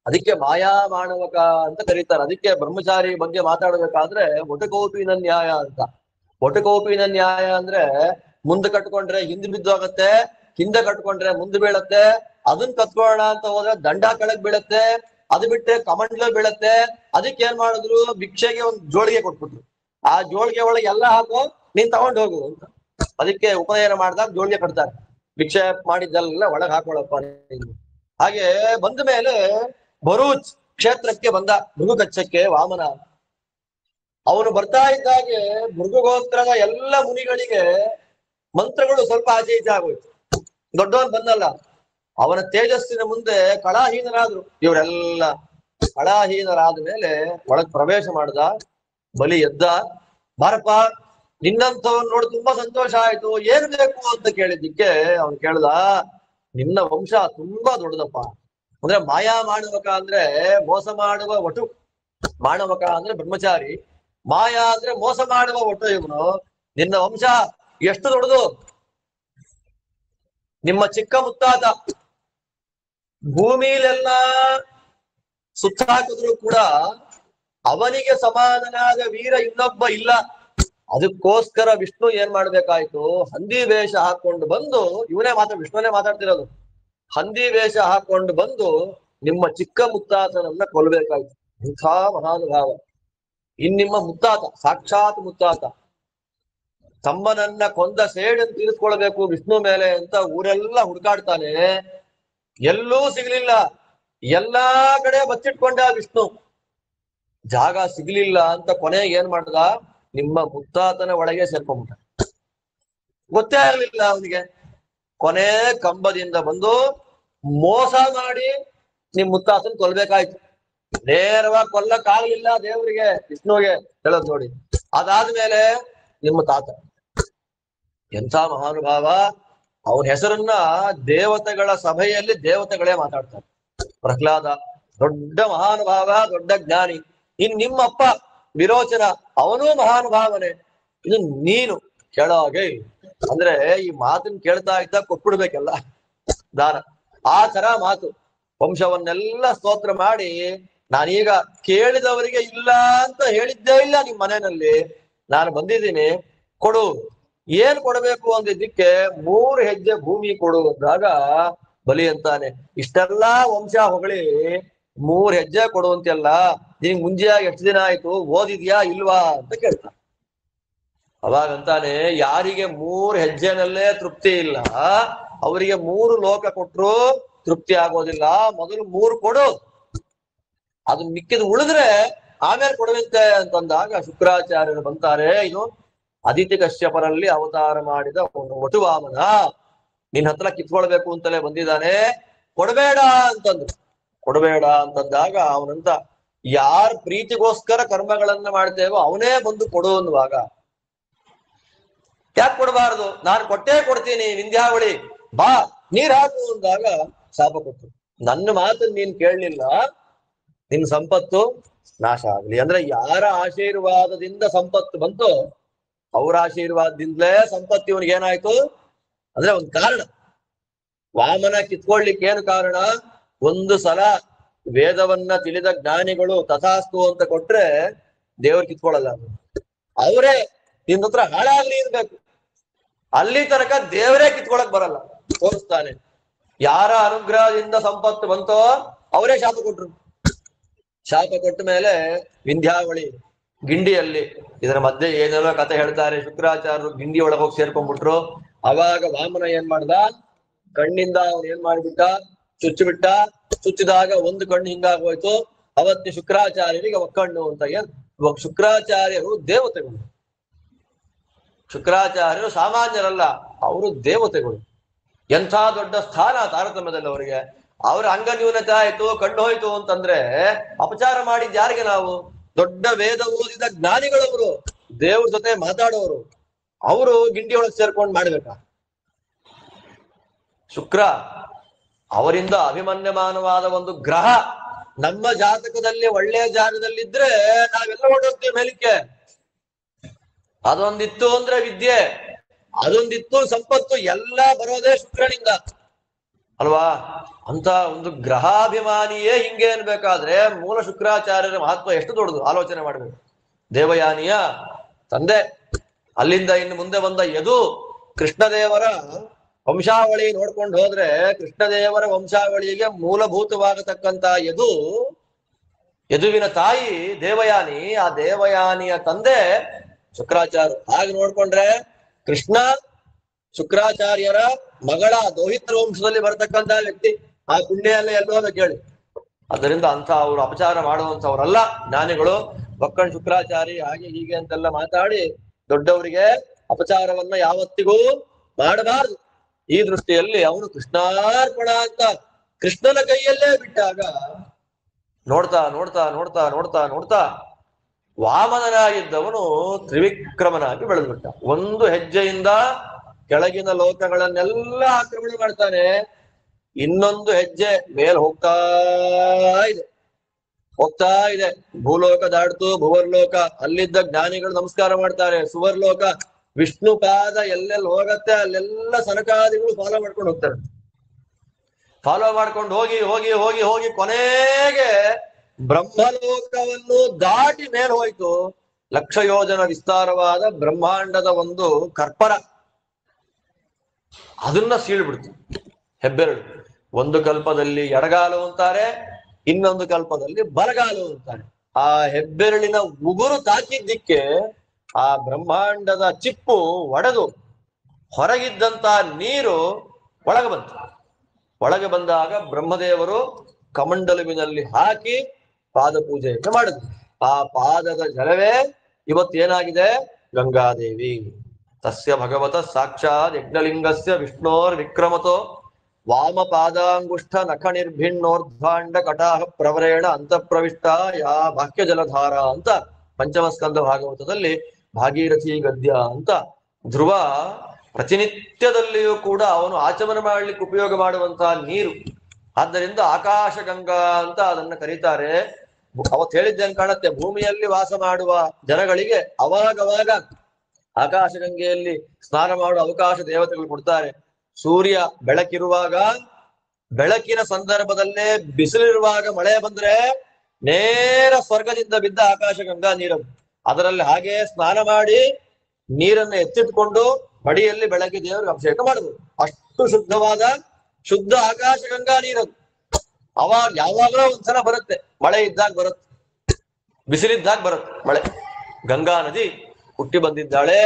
ಅದಕ್ಕೆ ಮಾಯಾ ಮಾಣವಕ ಅಂತ ಕರೀತಾರೆ. ಅದಕ್ಕೆ ಬ್ರಹ್ಮಚಾರಿ ಬಗ್ಗೆ ಮಾತಾಡಬೇಕಾದ್ರೆ ಒಟಕೋಪಿನ ನ್ಯಾಯ ಅಂತ. ಒಟಕೋಪಿನ ನ್ಯಾಯ ಅಂದ್ರೆ ಮುಂದೆ ಕಟ್ಕೊಂಡ್ರೆ ಹಿಂದೆ ಬಿದ್ದೋಗತ್ತೆ, ಹಿಂದೆ ಕಟ್ಕೊಂಡ್ರೆ ಮುಂದೆ ಬೀಳತ್ತೆ, ಅದನ್ನ ಕತ್ಕೊಳ್ಳೋಣ ಅಂತ ಹೋದ್ರೆ ದಂಡ ಕೆಳಗ್ ಬೀಳತ್ತೆ, ಅದು ಬಿಟ್ಟರೆ ಕಮಂಡ್ಲ ಬೀಳತ್ತೆ. ಅದಕ್ಕೆ ಏನ್ ಮಾಡಿದ್ರು, ಭಿಕ್ಷೆಗೆ ಒಂದು ಜೋಳಿಗೆ ಕೊಟ್ಬಿಟ್ರು. ಆ ಜೋಳಿಗೆ ಒಳಗೆ ಎಲ್ಲ ಹಾಕೋ, ನೀನ್ ತಗೊಂಡ್ ಹೋಗು ಅಂತ. ಅದಕ್ಕೆ ಉಪನಯನ ಮಾಡಿದಾಗ ಜೋಳಿಗೆ ಕಟ್ತಾರೆ, ಭಿಕ್ಷೆ ಮಾಡಿದ್ದೆಲ್ಲ ಒಳಗೆ ಹಾಕೊಳ್ಳಪ್ಪ. ಹಾಗೆ ಬಂದ ಮೇಲೆ ಭರೂಚ್ ಕ್ಷೇತ್ರಕ್ಕೆ ಬಂದ ಭೃಗು ಕಚ್ಚಕ್ಕೆ ವಾಮನ. ಅವನು ಬರ್ತಾ ಇದ್ದಾಗೆ ಭೃಗುಗೋತ್ರದ ಎಲ್ಲ ಮುನಿಗಳಿಗೆ ಮಂತ್ರಗಳು ಸ್ವಲ್ಪ ಆಚೆ ಈಚೆ ಆಗೋಯ್ತು. ದೊಡ್ಡವನ್ ಬಂದಲ್ಲ, ಅವನ ತೇಜಸ್ಸಿನ ಮುಂದೆ ಕಳಾಹೀನರಾದ್ರು ಇವರೆಲ್ಲ. ಕಳಾಹೀನರಾದ ಮೇಲೆ ಒಳಗ್ ಪ್ರವೇಶ ಮಾಡ್ದ. ಬಲಿ ಎದ್ದ, ಬಾರಪ್ಪ ನಿನ್ನಂಥವನ್ ನೋಡಿ ತುಂಬಾ ಸಂತೋಷ ಆಯ್ತು, ಏನ್ ಬೇಕು ಅಂತ ಕೇಳಿದ್ದಕ್ಕೆ ಅವನು ಕೇಳ್ದ, ನಿನ್ನ ವಂಶ ತುಂಬಾ ದೊಡ್ಡದಪ್ಪ. ಅಂದ್ರೆ ಮಾಯಾ ಮಾಣವಕ ಅಂದ್ರೆ ಮೋಸ ಮಾಡುವ ಒಟು, ಮಾಣವಕ ಅಂದ್ರೆ ಬ್ರಹ್ಮಚಾರಿ, ಮಾಯಾ ಅಂದ್ರೆ ಮೋಸ ಮಾಡುವ ಒಟ್ಟು ಇವನು. ನಿನ್ನ ವಂಶ ಎಷ್ಟು ದೊಡ್ಡದು, ನಿಮ್ಮ ಚಿಕ್ಕ ಮುತ್ತಾತ ಭೂಮಿಲೆಲ್ಲ ಸುತ್ತಾಕಿದ್ರು ಕೂಡ ಅವನಿಗೆ ಸಮಾನನಾದ ವೀರ ಇನ್ನೊಬ್ಬ ಇಲ್ಲ. ಅದಕ್ಕೋಸ್ಕರ ವಿಷ್ಣು ಏನ್ ಮಾಡ್ಬೇಕಾಯ್ತು, ಹಂದಿ ವೇಷ ಹಾಕೊಂಡು ಬಂದು, ಇವನೇ ವಿಷ್ಣುನೇ ಮಾತಾಡ್ತಿರೋದು, ಹಂದಿ ವೇಷ ಹಾಕೊಂಡು ಬಂದು ನಿಮ್ಮ ಚಿಕ್ಕ ಮುತ್ತಾತನನ್ನ ಕೊಲ್ಬೇಕಾಯ್ತು. ಇಂಥ ಮಹಾನುಭಾವ. ನಿಮ್ಮ ಮುತ್ತಾತ, ಸಾಕ್ಷಾತ್ ಮುತ್ತಾತ, ತಮ್ಮನನ್ನ ಕೊಂದ ಸೇಡನ್ನು ತೀರಿಸ್ಕೊಳ್ಬೇಕು ವಿಷ್ಣು ಮೇಲೆ ಅಂತ ಊರೆಲ್ಲ ಹುಡುಕಾಡ್ತಾನೆ, ಎಲ್ಲೂ ಸಿಗ್ಲಿಲ್ಲ. ಎಲ್ಲಾ ಕಡೆ ಬಚ್ಚಿಟ್ಕೊಂಡ ವಿಷ್ಣು, ಜಾಗ ಸಿಗ್ಲಿಲ್ಲ ಅಂತ ಕೊನೆಗೆ ಏನ್ ಮಾಡ್ದ, ನಿಮ್ಮ ಮುತ್ತಾತನ ಒಳಗೆ ಸೇರ್ಕೊಂಡ್ಬಿಟ್ಟ. ಗೊತ್ತೇ ಆಗ್ಲಿಲ್ಲ ಅವನಿಗೆ. ಕೊನೆ ಕಂಬದಿಂದ ಬಂದು ಮೋಸ ಮಾಡಿ ನಿಮ್ ಮುತ್ತಾತನ್ ಕೊಲ್ಬೇಕಾಯ್ತು. ನೇರವಾಗಿ ಕೊಲ್ಲಕ್ಕಾಗ್ಲಿಲ್ಲ ದೇವರಿಗೆ, ವಿಷ್ಣುವಿಗೆ ಹೇಳೋದ್ ನೋಡಿ. ಅದಾದ್ಮೇಲೆ ನಿಮ್ಮ ತಾತ ಎಂಥ ಮಹಾನುಭಾವ, ಅವನ ಹೆಸರನ್ನ ದೇವತೆಗಳ ಸಭೆಯಲ್ಲಿ ದೇವತೆಗಳೇ ಮಾತಾಡ್ತಾರೆ. ಪ್ರಹ್ಲಾದ ದೊಡ್ಡ ಮಹಾನುಭಾವ, ದೊಡ್ಡ ಜ್ಞಾನಿ. ನಿಮ್ಮಪ್ಪ ವಿರೋಚನ, ಅವನೂ ಮಹಾನುಭಾವನೆ. ಇದು ನೀನು ಕೆಳಗೆ ಅಂದ್ರೆ ಈ ಮಾತನ್ನ ಕೇಳ್ತಾ ಇದ್ದ ಕೊಟ್ಬಿಡ್ಬೇಕಲ್ಲ ದಾನ. ಆ ತರ ಮಾತು, ವಂಶವನ್ನೆಲ್ಲ ಸ್ತೋತ್ರ ಮಾಡಿ, ನಾನೀಗ ಕೇಳಿದವರಿಗೆ ಇಲ್ಲ ಅಂತ ಹೇಳಿದ್ದೇ ಇಲ್ಲ ನಿಮ್ ಮನೆಯಲ್ಲಿ, ನಾನು ಬಂದಿದ್ದೀನಿ, ಕೊಡು. ಏನ್ ಕೊಡಬೇಕು ಅಂದಿದ್ದಕ್ಕೆ 3 ಹೆಜ್ಜೆ ಭೂಮಿ ಕೊಡು ಅಂದಾಗ ಬಲಿ ಅಂತಾನೆ, ಇಷ್ಟೆಲ್ಲಾ ವಂಶ ಹೊಗಳಿ 3 ಹೆಜ್ಜೆ ಕೊಡುವಂತೆಲ್ಲ, ನಿನ್ ಮುಂಜೆಯಾಗಿ ಎಷ್ಟು ದಿನ ಆಯ್ತು, ಓದಿದ್ಯಾ ಇಲ್ವಾ ಅಂತ ಕೇಳ್ತಾನೆ. ಅವಾಗಂತಾನೆ, ಯಾರಿಗೆ 3 ಹೆಜ್ಜೆನಲ್ಲೇ ತೃಪ್ತಿ ಇಲ್ಲ ಅವರಿಗೆ 3 ಲೋಕ ಕೊಟ್ರು ತೃಪ್ತಿ ಆಗೋದಿಲ್ಲ. ಮೊದಲು 3 ಕೊಡು, ಅದು ಮಿಕ್ಕಿದ ಉಳಿದ್ರೆ ಆಮೇಲೆ ಕೊಡುವಂತೆ ಅಂತಂದಾಗ ಶುಕ್ರಾಚಾರ್ಯರು ಬಂತಾರೆ, ಇದು ಅದಿತಿ ಕಶ್ಯಪರಲ್ಲಿ ಅವತಾರ ಮಾಡಿದ ವಟುವಾಮನ, ನಿನ್ ಹತ್ರ ಕಿತ್ಕೊಳ್ಬೇಕು ಅಂತಲೇ ಬಂದಿದ್ದಾನೆ, ಕೊಡಬೇಡ ಅಂತಂದ್ರು. ಕೊಡಬೇಡ ಅಂತಂದಾಗ ಅವನಂತ, ಯಾರ ಪ್ರೀತಿಗೋಸ್ಕರ ಕರ್ಮಗಳನ್ನ ಮಾಡ್ತೇವೋ ಅವನೇ ಬಂದು ಕೊಡು ಅನ್ನುವಾಗ ಯಾಕೆ ಕೊಡಬಾರದು, ನಾನು ಕೊಟ್ಟೇ ಕೊಡ್ತೀನಿ, ವಿಂಧ್ಯಾವಳಿ ಬಾ ನೀರ್ ಹಾಕು ಅಂದಾಗ ಶಾಪ ಕೊಟ್ರು. ನನ್ನ ಮಾತನ್ನ ನೀನ್ ಕೇಳಲಿಲ್ಲ, ನಿನ್ ಸಂಪತ್ತು ನಾಶ ಆಗ್ಲಿ. ಅಂದ್ರೆ ಯಾರ ಆಶೀರ್ವಾದದಿಂದ ಸಂಪತ್ತು ಬಂತು, ಅವರ ಆಶೀರ್ವಾದದಿಂದಲೇ ಸಂಪತ್ತು ಇವನಿಗೆ ಏನಾಯ್ತು ಅಂದ್ರೆ ಒಂದು ಕಾರಣ. ವಾಮನ ಕಿತ್ಕೊಳ್ಲಿಕ್ಕೆ ಏನು ಕಾರಣ, ಒಂದು ಸಲ ವೇದವನ್ನ ತಿಳಿದ ಜ್ಞಾನಿಗಳು ತಥಾಸ್ತು ಅಂತ ಕೊಟ್ರೆ ದೇವ್ರು ಕಿತ್ಕೊಳ್ಳಲ್ಲ, ಅವರೇ ನಿನ್ನ ಹತ್ರ ಹಾಳಾಗ್ಲಿ ಇರ್ಬೇಕು. ಅಲ್ಲಿ ತನಕ ದೇವರೇ ಕಿತ್ಕೊಳಕ್ ಬರಲ್ಲ, ತೋರಿಸ್ತಾನೆ. ಯಾರ ಅನುಗ್ರಹದಿಂದ ಸಂಪತ್ತು ಬಂತೋ ಅವರೇ ಶಾಪ ಕೊಟ್ರು. ಶಾಪ ಕೊಟ್ಟ ಮೇಲೆ ವಿಂಧ್ಯಾವಳಿ ಗಿಂಡಿಯಲ್ಲಿ, ಇದರ ಮಧ್ಯೆ ಏನೆಲ್ಲ ಕಥೆ ಹೇಳ್ತಾರೆ ಶುಕ್ರಾಚಾರ್ಯರು, ಗಿಂಡಿ ಒಳಗೆ ಹೋಗಿ ಸೇರ್ಕೊಂಡ್ಬಿಟ್ರು. ಅವಾಗ ವಾಮನ ಏನ್ ಮಾಡ್ದ, ಕಣ್ಣಿಂದ ಅವನು ಏನ್ ಮಾಡ್ಬಿಟ್ಟ, ಚುಚ್ಚಿಬಿಟ್ಟ. ಚುಚ್ಚಿದಾಗ ಒಂದು ಕಣ್ಣು ಹಿಂಗಾಗೋಯ್ತು. ಅವತ್ತು ಶುಕ್ರಾಚಾರ್ಯರಿಗೆ ಒಕ್ಕಣ್ಣು ಅಂತ ಶುಕ್ರಾಚಾರ್ಯರು ದೇವತೆಗಳು. ಶುಕ್ರಾಚಾರ್ಯರು ಸಾಮಾನ್ಯರಲ್ಲ, ಅವರು ದೇವತೆಗಳು. ಎಂಥ ದೊಡ್ಡ ಸ್ಥಾನ ತಾರತಮ್ಯದಲ್ಲಿ ಅವರಿಗೆ. ಅವ್ರ ಅಂಗ ನ್ಯೂನತೆ ಆಯ್ತು, ಕಣ್ಣು ಹೋಯ್ತು ಅಂತಂದ್ರೆ ಅಪಚಾರ ಮಾಡಿದ್ ಯಾರಿಗೆ? ನಾವು ದೊಡ್ಡ ವೇದ ಓದಿದ ಜ್ಞಾನಿಗಳವರು, ದೇವ್ರ ಜೊತೆ ಮಾತಾಡೋರು, ಅವರು ಗಿಂಡಿ ಒಳಗೆ ಸೇರ್ಕೊಂಡು ಮಾಡ್ಬೇಕಾ? ಶುಕ್ರ ಅವರಿಂದ ಅಭಿಮನ್ಯಮಾನವಾದ ಒಂದು ಗ್ರಹ ನಮ್ಮ ಜಾತಕದಲ್ಲಿ ಒಳ್ಳೆಯ ಜಾಗದಲ್ಲಿದ್ರೆ ನಾವೆಲ್ಲ ಹೊರಟೋಗ್ತೀವಿ ಮೇಲಿಕ್ಕೆ. ಅದೊಂದಿತ್ತು ಅಂದ್ರೆ ವಿದ್ಯೆ, ಅದೊಂದಿತ್ತು ಸಂಪತ್ತು, ಎಲ್ಲ ಬರೋದೇ ಶುಕ್ರನಿಂದ ಅಲ್ವಾ? ಅಂತ ಒಂದು ಗ್ರಹಾಭಿಮಾನಿಯೇ ಹಿಂಗೆ ಅನ್ಬೇಕಾದ್ರೆ ಮೂಲ ಶುಕ್ರಾಚಾರ್ಯರ ಮಹತ್ವ ಎಷ್ಟು ದೊಡ್ಡದು ಆಲೋಚನೆ ಮಾಡಬೇಕು. ದೇವಯಾನಿಯ ತಂದೆ, ಅಲ್ಲಿಂದ ಇನ್ನು ಮುಂದೆ ಬಂದ ಯದು, ಕೃಷ್ಣದೇವರ ವಂಶಾವಳಿ ನೋಡ್ಕೊಂಡು ಹೋದ್ರೆ ಕೃಷ್ಣದೇವರ ವಂಶಾವಳಿಗೆ ಮೂಲಭೂತವಾಗತಕ್ಕಂತ ಯದುವಿನ ತಾಯಿ ದೇವಯಾನಿ, ಆ ದೇವಯಾನಿಯ ತಂದೆ ಶುಕ್ರಾಚಾರ್ಯ. ಹಾಗೆ ನೋಡ್ಕೊಂಡ್ರೆ ಕೃಷ್ಣ ಶುಕ್ರಾಚಾರ್ಯರ ಮಗಳ ದೋಹಿತ್ರ ವಂಶದಲ್ಲಿ ಬರತಕ್ಕಂತ ವ್ಯಕ್ತಿ. ಆ ಪುಣ್ಯ ಎಲ್ಲೋ ಕೇಳಿ. ಅದರಿಂದ ಅಂತ ಅವರು ಅಪಚಾರ ಮಾಡುವಂತವ್ರಲ್ಲ ಜ್ಞಾನಿಗಳು. ಬಕ್ಕಣ್ ಶುಕ್ರಾಚಾರಿ ಹಾಗೆ ಹೀಗೆ ಅಂತೆಲ್ಲ ಮಾತಾಡಿ ದೊಡ್ಡವರಿಗೆ ಅಪಚಾರವನ್ನ ಯಾವತ್ತಿಗೂ ಮಾಡಬಾರದು. ಈ ದೃಷ್ಟಿಯಲ್ಲಿ ಅವನು ಕೃಷ್ಣಾರ್ಪಣ ಅಂತ ಕೃಷ್ಣನ ಕೈಯಲ್ಲೇ ಬಿಟ್ಟಾಗ ನೋಡ್ತಾ ನೋಡ್ತಾ ನೋಡ್ತಾ ನೋಡ್ತಾ ನೋಡ್ತಾ ವಾಮನನಾಗಿದ್ದವನು ತ್ರಿವಿಕ್ರಮನಾಗಿ ಬೆಳೆದ್ಬಿಟ್ಟ. ಒಂದು ಹೆಜ್ಜೆಯಿಂದ ಕೆಳಗಿನ ಲೋಕಗಳನ್ನೆಲ್ಲ ಆಕ್ರಮಣ ಮಾಡ್ತಾನೆ, ಇನ್ನೊಂದು ಹೆಜ್ಜೆ ಮೇಲೆ ಹೋಗ್ತಾ ಇದೆ. ಭೂಲೋಕ ದಾಡ್ತು ಭುವರ್ಲೋಕ, ಅಲ್ಲಿದ್ದ ಜ್ಞಾನಿಗಳು ನಮಸ್ಕಾರ ಮಾಡ್ತಾರೆ. ಸುವರ್ಲೋಕ, ವಿಷ್ಣು ಪಾದ ಎಲ್ಲೆಲ್ಲಿ ಹೋಗತ್ತೆ ಅಲ್ಲೆಲ್ಲ ಸನಕಾದಿಗಳು ಫಾಲೋ ಮಾಡ್ಕೊಂಡು ಹೋಗ್ತಾರೆ. ಫಾಲೋ ಮಾಡ್ಕೊಂಡು ಹೋಗಿ ಹೋಗಿ ಹೋಗಿ ಹೋಗಿ ಕೊನೆಗೆ ಬ್ರಹ್ಮಲೋಕವನ್ನು ದಾಟಿ ಮೇಲೆ ಹೋಯ್ತು. ಲಕ್ಷ ಯೋಜನ ವಿಸ್ತಾರವಾದ ಬ್ರಹ್ಮಾಂಡದ ಒಂದು ಕರ್ಪರ, ಅದನ್ನ ಸೀಳ್ಬಿಡ್ತು ಹೆಬ್ಬೆರಳು. ಒಂದು ಕಲ್ಪದಲ್ಲಿ ಎಡಗಾಲು ಅಂತಾರೆ, ಇನ್ನೊಂದು ಕಲ್ಪದಲ್ಲಿ ಬಲಗಾಲು ಅಂತಾರೆ. ಆ ಹೆಬ್ಬೆರಳಿನ ಉಗುರು ತಾಕಿದ್ದಕ್ಕೆ ಆ ಬ್ರಹ್ಮಾಂಡದ ಚಿಪ್ಪು ಒಡೆದು ಹೊರಗಿದ್ದಂತ ನೀರು ಒಳಗೆ ಬಂತು. ಒಳಗೆ ಬಂದಾಗ ಬ್ರಹ್ಮದೇವರು ಕಮಂಡಲುವಿನಲ್ಲಿ ಹಾಕಿ ಪಾದ ಪೂಜೆಯನ್ನು ಮಾಡಿದ್ರು. ಆ ಪಾದದ ಜಲವೇ ಇವತ್ತೇನಾಗಿದೆ? ಗಂಗಾದೇವಿ. ತಸ್ಯ ಭಗವತ ಸಾಕ್ಷಾತ್ ಯಜ್ಞಲಿಂಗಸ್ಯ ವಿಷ್ಣೋರ್ ವಿಕ್ರಮತೋ ವಾಮ ಪಾದಾಂಗುಷ್ಠ ನಖ ನಿರ್ಭಿನ್ನೋರ್ಧ್ವಾಂಡ ಕಟಾಹ ಪ್ರವರೇಣ ಅಂತಃಪ್ರವಿಷ್ಟ ಯಾ ಬಾಹ್ಯ ಜಲಧಾರ ಅಂತ ಪಂಚಮಸ್ಕಂದ ಭಾಗವತದಲ್ಲಿ ಭಾಗೀರಥಿ ಗದ್ಯ ಅಂತ ಧ್ರುವ ಪ್ರತಿನಿತ್ಯದಲ್ಲಿಯೂ ಕೂಡ ಅವನು ಆಚಮನ ಮಾಡ್ಲಿಕ್ಕೆ ಉಪಯೋಗ ಮಾಡುವಂತಹ ನೀರು. ಆದ್ದರಿಂದ ಆಕಾಶ ಗಂಗಾ ಅಂತ ಅದನ್ನ ಕರೀತಾರೆ. ಅವತ್ತು ಹೇಳಿದ್ದೇನು ಕಾಣುತ್ತೆ, ಭೂಮಿಯಲ್ಲಿ ವಾಸ ಮಾಡುವ ಜನಗಳಿಗೆ ಅವಾಗವಾಗ ಆಕಾಶಗಂಗೆಯಲ್ಲಿ ಸ್ನಾನ ಮಾಡುವ ಅವಕಾಶ ದೇವತೆಗಳು ಕೊಡ್ತಾರೆ. ಸೂರ್ಯ ಬೆಳಕಿರುವಾಗ, ಬೆಳಕಿನ ಸಂದರ್ಭದಲ್ಲೇ ಬಿಸಿಲಿರುವಾಗ ಮಳೆ ಬಂದ್ರೆ ನೇರ ಸ್ವರ್ಗದಿಂದ ಬಿದ್ದ ಆಕಾಶಗಂಗಾ ನೀರದು. ಅದರಲ್ಲಿ ಹಾಗೆ ಸ್ನಾನ ಮಾಡಿ ನೀರನ್ನು ಎತ್ತಿಟ್ಕೊಂಡು ಮಡಿಯಲ್ಲಿ ಬೆಳಗ್ಗೆ ದೇವರಿಗೆ ಅಭಿಷೇಕ ಮಾಡುದು. ಅಷ್ಟು ಶುದ್ಧವಾದ ಶುದ್ಧ ಆಕಾಶಗಂಗಾ ನೀರದು. ಅವಾಗ ಯಾವಾಗಲೂ ಒಂದ್ಸಲ ಬರುತ್ತೆ, ಮಳೆ ಇದ್ದಾಗ ಬರುತ್ತೆ, ಬಿಸಿಲಿದ್ದಾಗ ಬರುತ್ತೆ ಮಳೆ. ಗಂಗಾ ನದಿ ಹುಟ್ಟಿ ಬಂದಿದ್ದಾಳೆ.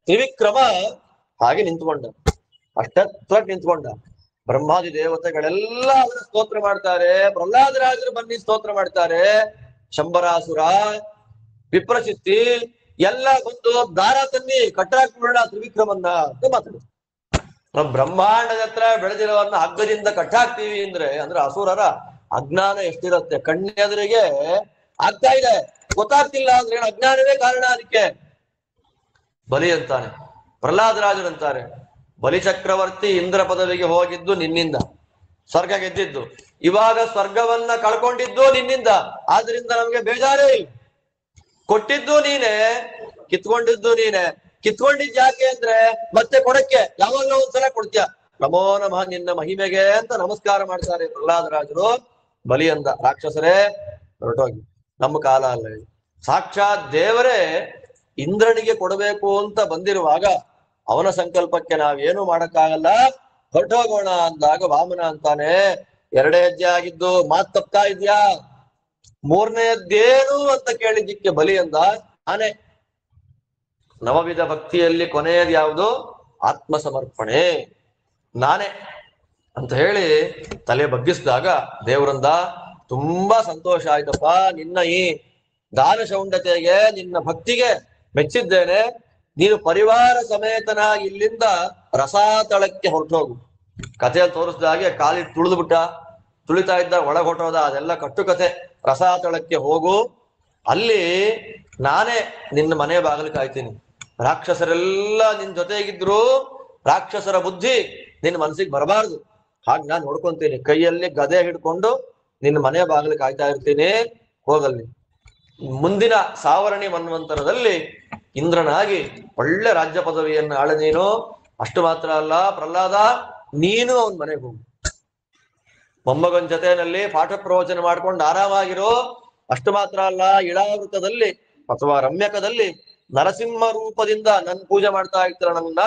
ತ್ರಿವಿಕ್ರಮ ಹಾಗೆ ನಿಂತ್ಕೊಂಡ, ಅಷ್ಟತ್ರ ನಿಂತ್ಕೊಂಡ. ಬ್ರಹ್ಮಾದಿ ದೇವತೆಗಳೆಲ್ಲ ಅವರ ಸ್ತೋತ್ರ ಮಾಡ್ತಾರೆ. ಪ್ರಹ್ಲಾದರಾಜರು ಬನ್ನಿ ಸ್ತೋತ್ರ ಮಾಡ್ತಾರೆ. ಶಂಬರಾಸುರ, ವಿಪ್ರಚಿತ್ತಿ ಎಲ್ಲ ಬಂದು ದಾರ ತನ್ನಿ ಕಟ್ಟಾಕ್ಬಿಡೋಣ ತ್ರಿವಿಕ್ರಮನ್ನ ಅಂತ ಮಾತಾಡುದು. ನಾವು ಬ್ರಹ್ಮಾಂಡದ ಹತ್ರ ಬೆಳೆದಿರೋವನ್ನ ಹಗ್ಗದಿಂದ ಕಟ್ಟಾಕ್ತೀವಿ ಅಂದ್ರೆ ಅಸುರರ ಅಜ್ಞಾನ ಎಷ್ಟಿರುತ್ತೆ. ಕಣ್ಣೆದುರಿಗೆ ಆಗ್ತಾ ಇದೆ, ಗೊತ್ತಾಗ್ತಿಲ್ಲ ಅಂದ್ರೆ ಅಜ್ಞಾನವೇ ಕಾರಣ. ಅದಕ್ಕೆ ಬಲಿ ಅಂತಾನೆ, ಪ್ರಹ್ಲಾದರಾಜರಂತಾರೆ ಬಲಿ ಚಕ್ರವರ್ತಿ ಇಂದ್ರ ಪದವಿಗೆ ಹೋಗಿದ್ದು ನಿನ್ನಿಂದ, ಸ್ವರ್ಗ ಗೆದ್ದಿದ್ದು. ಇವಾಗ ಸ್ವರ್ಗವನ್ನ ಕಳ್ಕೊಂಡಿದ್ದು ನಿನ್ನಿಂದ, ಆದ್ರಿಂದ ನಮ್ಗೆ ಬೇಜಾರೇ ಇಲ್ಲ. ಕೊಟ್ಟಿದ್ದು ನೀನೆ, ಕಿತ್ಕೊಂಡಿದ್ದು ನೀನೆ. ಕಿತ್ಕೊಂಡಿದ್ ಯಾಕೆ ಅಂದ್ರೆ ಮತ್ತೆ ಕೊಡಕ್ಕೆ ಯಾವಾಗಲೂ ಒಂದ್ಸಲ ಕೊಡ್ತೀಯ. ನಮೋ ನಮಃ ನಿನ್ನ ಮಹಿಮೆಗೆ ಅಂತ ನಮಸ್ಕಾರ ಮಾಡ್ತಾರೆ ಪ್ರಹ್ಲಾದರಾಜರು. ಬಲಿ ಅಂದ, ರಾಕ್ಷಸರೇ ಹೊರಟೋಗಿ, ನಮ್ಮ ಕಾಲ ಅಲ್ಲ. ಸಾಕ್ಷಾತ್ ದೇವರೇ ಇಂದ್ರನಿಗೆ ಕೊಡಬೇಕು ಅಂತ ಬಂದಿರುವಾಗ ಅವನ ಸಂಕಲ್ಪಕ್ಕೆ ನಾವೇನು ಮಾಡಕ್ಕಾಗಲ್ಲ, ಹೊರಟೋಗೋಣ ಅಂದಾಗ ವಾಮನ ಅಂತಾನೆ, ಎರಡೇ ಹೆಜ್ಜೆ ಆಗಿದ್ದು ಮಾತ್ ತಪ್ತಾ ಇದ್ಯಾ, ಮೂರನೇದ್ದೇನು ಅಂತ ಕೇಳಿದ್ದಕ್ಕೆ ಬಲಿ ಅಂದ ಆನೆ. ನವವಿಧ ಭಕ್ತಿಯಲ್ಲಿ ಕೊನೆಯದು ಯಾವುದು? ಆತ್ಮ ಸಮರ್ಪಣೆ, ನಾನೇ ಅಂತ ಹೇಳಿ ತಲೆ ಬಗ್ಗಿಸಿದಾಗ ದೇವರಂದ ತುಂಬಾ ಸಂತೋಷ ಆಯ್ತಪ್ಪ, ನಿನ್ನ ಈ ದಾನ ಶೌಂಡತೆಗೆ, ನಿನ್ನ ಭಕ್ತಿಗೆ ಮೆಚ್ಚಿದ್ದೇನೆ. ನೀನು ಪರಿವಾರ ಸಮೇತನಾಗಿ ಇಲ್ಲಿಂದ ರಸಾತಳಕ್ಕೆ ಹೊರಟೋಗು. ಕಥೆಯಲ್ಲಿ ತೋರಿಸಿದ ಹಾಗೆ ಕಾಲಿಗೆ ತುಳಿದು ಬಿಟ್ಟ. ತುಳಿತಾ ಇದ್ದ ಒಳಗೊಟ್ಟೋದ ಅದೆಲ್ಲ ಕಟ್ಟುಕತೆ. ರಸಾತಳಕ್ಕೆ ಹೋಗು, ಅಲ್ಲಿ ನಾನೇ ನಿನ್ನ ಮನೆ ಬಾಗಿಲು ಕಾಯ್ತೀನಿ. ರಾಕ್ಷಸರೆಲ್ಲ ನಿನ್ ಜೊತೆಗಿದ್ರು ರಾಕ್ಷಸರ ಬುದ್ಧಿ ನಿನ್ನ ಮನಸ್ಸಿಗೆ ಬರಬಾರ್ದು, ಹಾಗೆ ನಾನು ನೋಡ್ಕೊಂತೀನಿ. ಕೈಯಲ್ಲಿ ಗದೆ ಹಿಡ್ಕೊಂಡು ನಿನ್ನ ಮನೆ ಬಾಗಿಲು ಕಾಯ್ತಾ ಇರ್ತೀನಿ, ಹೋಗಲ್ಲಿ. ಮುಂದಿನ ಸಾವರಣಿ ಮನ್ವಂತರದಲ್ಲಿ ಇಂದ್ರನಾಗಿ ಒಳ್ಳೆ ರಾಜ್ಯ ಪದವಿಯನ್ನು ಆಳ ನೀನು. ಅಷ್ಟು ಮಾತ್ರ ಅಲ್ಲ ಪ್ರಹ್ಲಾದ, ನೀನು ಅವನ ಮನೆಗೆ ಹೋಗು. ಮೊಮ್ಮಗನ ಜೊತೆಯಲ್ಲಿ ಪಾಠ ಪ್ರವಚನ ಮಾಡ್ಕೊಂಡು ಆರಾಮಾಗಿರೋ. ಅಷ್ಟು ಮಾತ್ರ ಅಲ್ಲ, ಇಳಾವೃತದಲ್ಲಿ ಅಥವಾ ರಮ್ಯಕದಲ್ಲಿ ನರಸಿಂಹ ರೂಪದಿಂದ ನನ್ ಪೂಜೆ ಮಾಡ್ತಾ ಇರ್ತಾರ ನನ್ನ,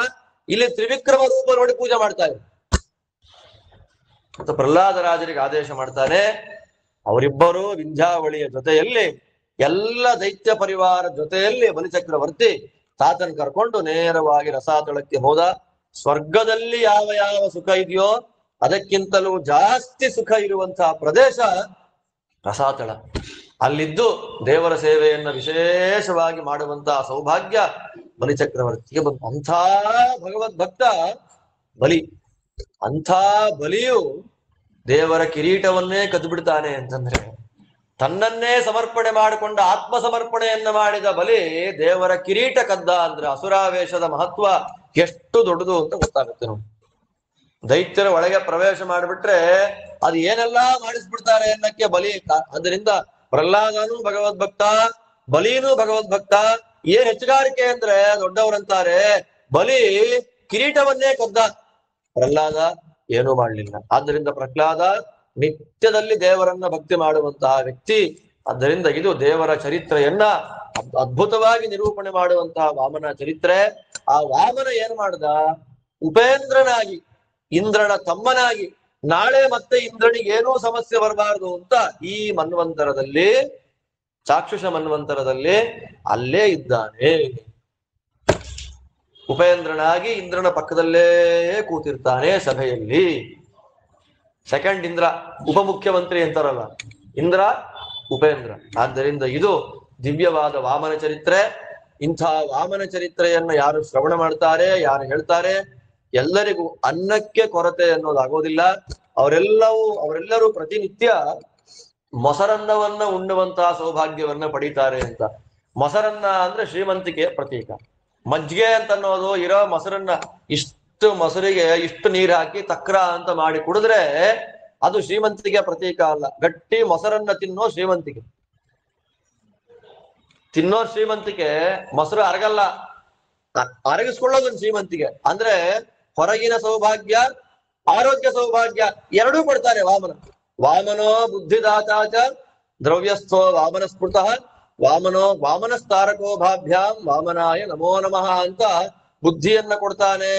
ಇಲ್ಲಿ ತ್ರಿವಿಕ್ರಮ ರೂಪ ನೋಡಿ ಪೂಜೆ ಮಾಡ್ತಾ ಇದ್ರು ಅಂತ ಪ್ರಹ್ಲಾದ ರಾಜರಿಗೆ ಆದೇಶ ಮಾಡ್ತಾನೆ. ಅವರಿಬ್ಬರು ವಿಂಧ್ಯಾವಳಿಯ ಜೊತೆಯಲ್ಲಿ ಎಲ್ಲ ದೈತ್ಯ ಪರಿವಾರ ಜೊತೆಯಲ್ಲಿ ಬಲಿಚಕ್ರವರ್ತಿ ತಾತನ್ ಕರ್ಕೊಂಡು ನೇರವಾಗಿ ರಸಾತಳಕ್ಕೆ ಹೋದ. ಸ್ವರ್ಗದಲ್ಲಿ ಯಾವ ಯಾವ ಸುಖ ಇದೆಯೋ ಅದಕ್ಕಿಂತಲೂ ಜಾಸ್ತಿ ಸುಖ ಇರುವಂತಹ ಪ್ರದೇಶ ರಸಾತಳ. ಅಲ್ಲಿದ್ದು ದೇವರ ಸೇವೆಯನ್ನ ವಿಶೇಷವಾಗಿ ಮಾಡುವಂತಹ ಸೌಭಾಗ್ಯ ಬಲಿಚಕ್ರವರ್ತಿಗೆ ಬಂತು. ಅಂಥ ಭಗವದ್ಭಕ್ತ ಬಲಿ, ಅಂಥ ಬಲಿಯು ದೇವರ ಕಿರೀಟವನ್ನೇ ಕದ್ದು ಬಿಡ್ತಾನೆ ಅಂತಂದ್ರೆ, ತನ್ನನ್ನೇ ಸಮರ್ಪಣೆ ಮಾಡಿಕೊಂಡ ಆತ್ಮ ಸಮರ್ಪಣೆಯನ್ನ ಮಾಡಿದ ಬಲಿ ದೇವರ ಕಿರೀಟ ಕದ್ದ ಅಂದ್ರೆ ಅಸುರಾವೇಶದ ಮಹತ್ವ ಎಷ್ಟು ದೊಡ್ಡದು ಅಂತ ಗೊತ್ತಾಗುತ್ತೆ ನೋಡಿ. ದೈತ್ಯರ ಒಳಗೆ ಪ್ರವೇಶ ಮಾಡಿಬಿಟ್ರೆ ಅದು ಏನೆಲ್ಲಾ ಮಾಡಿಸ್ಬಿಡ್ತಾರೆ ಅನ್ನಕ್ಕೆ ಬಲಿ. ಅದರಿಂದ ಪ್ರಹ್ಲಾದನೂ ಭಗವದ್ಭಕ್ತ, ಬಲಿನೂ ಭಗವದ್ಭಕ್ತ. ಏನ್ ಹೆಚ್ಚುಗಾರಿಕೆ ಅಂದ್ರೆ ದೊಡ್ಡವರಂತಾರೆ ಬಲಿ ಕಿರೀಟವನ್ನೇ ಕದ್ದ, ಪ್ರಹ್ಲಾದ ಏನೂ ಮಾಡ್ಲಿಲ್ಲ. ಆದ್ದರಿಂದ ಪ್ರಹ್ಲಾದ ನಿತ್ಯದಲ್ಲಿ ದೇವರನ್ನ ಭಕ್ತಿ ಮಾಡುವಂತಹ ವ್ಯಕ್ತಿ. ಆದ್ದರಿಂದ ಇದು ದೇವರ ಚರಿತ್ರೆಯನ್ನ ಅದ್ಭುತವಾಗಿ ನಿರೂಪಣೆ ಮಾಡುವಂತಹ ವಾಮನ ಚರಿತ್ರೆ. ಆ ವಾಮನ ಏನ್ ಮಾಡ್ದ, ಉಪೇಂದ್ರನಾಗಿ ಇಂದ್ರನ ತಮ್ಮನಾಗಿ ನಾಳೆ ಮತ್ತೆ ಇಂದ್ರನಿಗೆ ಏನೂ ಸಮಸ್ಯೆ ಬರಬಾರದು ಅಂತ ಈ ಮನ್ವಂತರದಲ್ಲಿ, ಚಾಕ್ಷುಷ ಮನ್ವಂತರದಲ್ಲಿ ಅಲ್ಲೇ ಇದ್ದಾನೆ. ಉಪೇಂದ್ರನಾಗಿ ಇಂದ್ರನ ಪಕ್ಕದಲ್ಲೇ ಕೂತಿರ್ತಾನೆ ಸಭೆಯಲ್ಲಿ. ಸೆಕೆಂಡ್ ಇಂದ್ರ, ಉಪಮುಖ್ಯಮಂತ್ರಿ ಅಂತಾರಲ್ಲ, ಇಂದ್ರ ಉಪೇಂದ್ರ. ಆದ್ದರಿಂದ ಇದು ದಿವ್ಯವಾದ ವಾಮನ ಚರಿತ್ರೆ. ಇಂಥ ವಾಮನ ಚರಿತ್ರೆಯನ್ನ ಯಾರು ಶ್ರವಣ ಮಾಡ್ತಾರೆ, ಯಾರು ಹೇಳ್ತಾರೆ, ಎಲ್ಲರಿಗೂ ಅನ್ನಕ್ಕೆ ಕೊರತೆ ಅನ್ನೋದಾಗೋದಿಲ್ಲ. ಅವರೆಲ್ಲರೂ ಪ್ರತಿನಿತ್ಯ ಮೊಸರನ್ನವನ್ನ ಉಣ್ಣುವಂತಹ ಸೌಭಾಗ್ಯವನ್ನ ಪಡೀತಾರೆ ಅಂತ. ಮೊಸರನ್ನ ಅಂದ್ರೆ ಶ್ರೀಮಂತಿಕೆ ಪ್ರತೀಕ. ಮಜ್ಜಿಗೆ ಅಂತ ಅನ್ನೋದು ಇರೋ ಮೊಸರನ್ನ ಇಷ್ಟು ಮೊಸರಿಗೆ ಇಷ್ಟು ನೀರು ಹಾಕಿ ತಕ್ರ ಅಂತ ಮಾಡಿ ಕುಡಿದ್ರೆ ಅದು ಶ್ರೀಮಂತಿಗೆ ಪ್ರತೀಕ ಅಲ್ಲ. ಗಟ್ಟಿ ಮೊಸರನ್ನ ತಿನ್ನೋ ಶ್ರೀಮಂತಿಕೆ, ತಿನ್ನೋ ಶ್ರೀಮಂತಿಕೆ. ಮೊಸರು ಅರಗಲ್ಲ, ಅರಗಿಸ್ಕೊಳ್ಳೋದೊಂದು ಶ್ರೀಮಂತಿಗೆ. ಅಂದ್ರೆ ಹೊರಗಿನ ಸೌಭಾಗ್ಯ, ಆರೋಗ್ಯ ಸೌಭಾಗ್ಯ ಎರಡೂ ಕೊಡ್ತಾನೆ ವಾಮನ. ವಾಮನೋ ಬುದ್ಧಿದಾತಾಚ ದ್ರವ್ಯಸ್ಥೋ ವಾಮನ ಸ್ಮೃತಃ ವಾಮನಸ್ತಾರಕೋ ಭಾಭ್ಯಾಂ ವಾಮನಾಯ ನಮೋ ನಮಃ ಅಂತ ಬುದ್ಧಿಯನ್ನ ಕೊಡ್ತಾನೆ.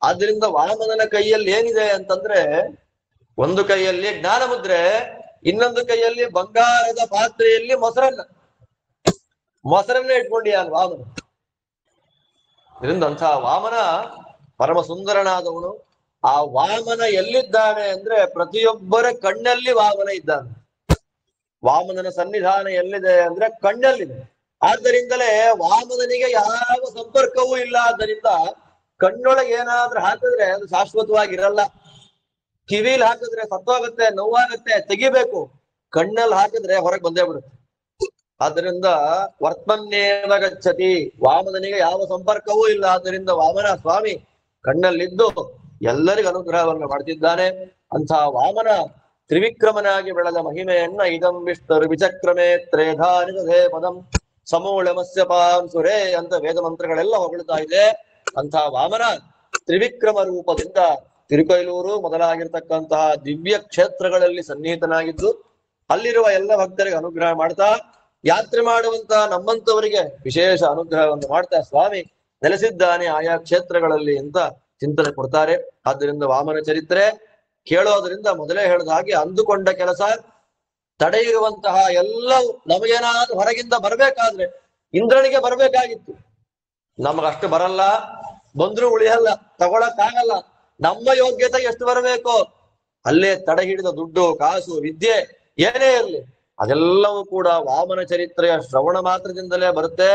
ಆದ್ರಿಂದ ವಾಮನನ ಕೈಯಲ್ಲಿ ಏನಿದೆ ಅಂತಂದ್ರೆ, ಒಂದು ಕೈಯಲ್ಲಿ ಜ್ಞಾನ ಮುದ್ರೆ, ಇನ್ನೊಂದು ಕೈಯಲ್ಲಿ ಬಂಗಾರದ ಪಾತ್ರೆಯಲ್ಲಿ ಮೊಸರನ್ನ ಇಟ್ಕೊಂಡಿಯಾನ ವಾಮನ. ಇದರಿಂದ ಅಂಥ ವಾಮನ ಪರಮ ಸುಂದರನಾದವನು. ಆ ವಾಮನ ಎಲ್ಲಿದ್ದಾನೆ ಅಂದ್ರೆ ಪ್ರತಿಯೊಬ್ಬರ ಕಣ್ಣಲ್ಲಿ ವಾಮನ ಇದ್ದಾನೆ. ವಾಮನನ ಸನ್ನಿಧಾನ ಎಲ್ಲಿದೆ ಅಂದ್ರೆ ಕಣ್ಣಲ್ಲಿದೆ. ಆದ್ದರಿಂದಲೇ ವಾಮನನಿಗೆ ಯಾವ ಸಂಪರ್ಕವೂ ಇಲ್ಲ. ಆದ್ದರಿಂದ ಕಣ್ಣೊಳಗೆ ಏನಾದ್ರೂ ಹಾಕಿದ್ರೆ ಅದು ಶಾಶ್ವತವಾಗಿರಲ್ಲ. ಕಿವಿಲಿ ಹಾಕಿದ್ರೆ ಸತ್ತೋಗುತ್ತೆ, ನೋವಾಗುತ್ತೆ, ತೆಗಿಬೇಕು. ಕಣ್ಣಲ್ಲಿ ಹಾಕಿದ್ರೆ ಹೊರಗೆ ಬಂದೇ ಬಿಡುತ್ತೆ. ಆದ್ದರಿಂದ ವರ್ತನ್ನೇವ ಗಚ್ಚತಿ, ವಾಮನನಿಗೆ ಯಾವ ಸಂಪರ್ಕವೂ ಇಲ್ಲ. ಆದ್ದರಿಂದ ವಾಮನ ಸ್ವಾಮಿ ಕಣ್ಣಲ್ಲಿದ್ದು ಎಲ್ಲರಿಗೂ ಅನುಗ್ರಹವನ್ನು ಮಾಡ್ತಿದ್ದಾನೆ. ಅಂಥ ವಾಮನ ತ್ರಿವಿಕ್ರಮನಾಗಿ ಬೆಳೆದ ಮಹಿಮೆಯನ್ನ ಇದಂ ವಿಷ್ಣುರ್ ವಿಚಕ್ರಮೇ ತ್ರೇಧಾನಿಧೇ ಪದಂ ಸಮೂಳಮಸ್ಯ ಪಾಂ ಸುರೇ ಅಂತ ವೇದ ಮಂತ್ರಗಳೆಲ್ಲ ಹೊಗಳ್ತಾ ಇದೆ. ಅಂಥ ವಾಮನ ತ್ರಿವಿಕ್ರಮ ರೂಪದಿಂದ ತಿರುಕೈಲೂರು ಮೊದಲಾಗಿರ್ತಕ್ಕಂತಹ ದಿವ್ಯ ಕ್ಷೇತ್ರಗಳಲ್ಲಿ ಸನ್ನಿಹಿತನಾಗಿದ್ದು ಅಲ್ಲಿರುವ ಎಲ್ಲ ಭಕ್ತರಿಗೆ ಅನುಗ್ರಹ ಮಾಡ್ತಾ, ಯಾತ್ರೆ ಮಾಡುವಂತ ನಮ್ಮಂತವರಿಗೆ ವಿಶೇಷ ಅನುಗ್ರಹವನ್ನು ಮಾಡ್ತಾ ಸ್ವಾಮಿ ನೆಲೆಸಿದ್ದಾನೆ ಆಯಾ ಕ್ಷೇತ್ರಗಳಲ್ಲಿ ಅಂತ ಚಿಂತನೆ ಕೊಡ್ತಾರೆ. ಆದ್ದರಿಂದ ವಾಮನ ಚರಿತ್ರೆ ಕೇಳೋದ್ರಿಂದ ಮೊದಲೇ ಹೇಳಿದ ಹಾಗೆ ಅಂದುಕೊಂಡ ಕೆಲಸ ತಡೆ ಇರುವಂತಹ ಎಲ್ಲವೂ ನಮಗೇನಾದ್ರೂ ಹೊರಗಿಂದ ಬರ್ಬೇಕಾದ್ರೆ ಇಂದ್ರನಿಗೆ ಬರ್ಬೇಕಾಗಿತ್ತು. ನಮಗಷ್ಟು ಬರಲ್ಲ, ಬಂದ್ರೂ ಉಳಿಯಲ್ಲ, ತಗೊಳಕ್ಕಾಗಲ್ಲ. ನಮ್ಮ ಯೋಗ್ಯತೆ ಎಷ್ಟು ಬರಬೇಕೋ ಅಲ್ಲೇ ತಡೆ ಹಿಡಿದ ದುಡ್ಡು, ಕಾಸು, ವಿದ್ಯೆ ಏನೇ ಇರಲಿ ಅದೆಲ್ಲವೂ ಕೂಡ ವಾಮನ ಚರಿತ್ರೆಯ ಶ್ರವಣ ಮಾತ್ರದಿಂದಲೇ ಬರುತ್ತೆ.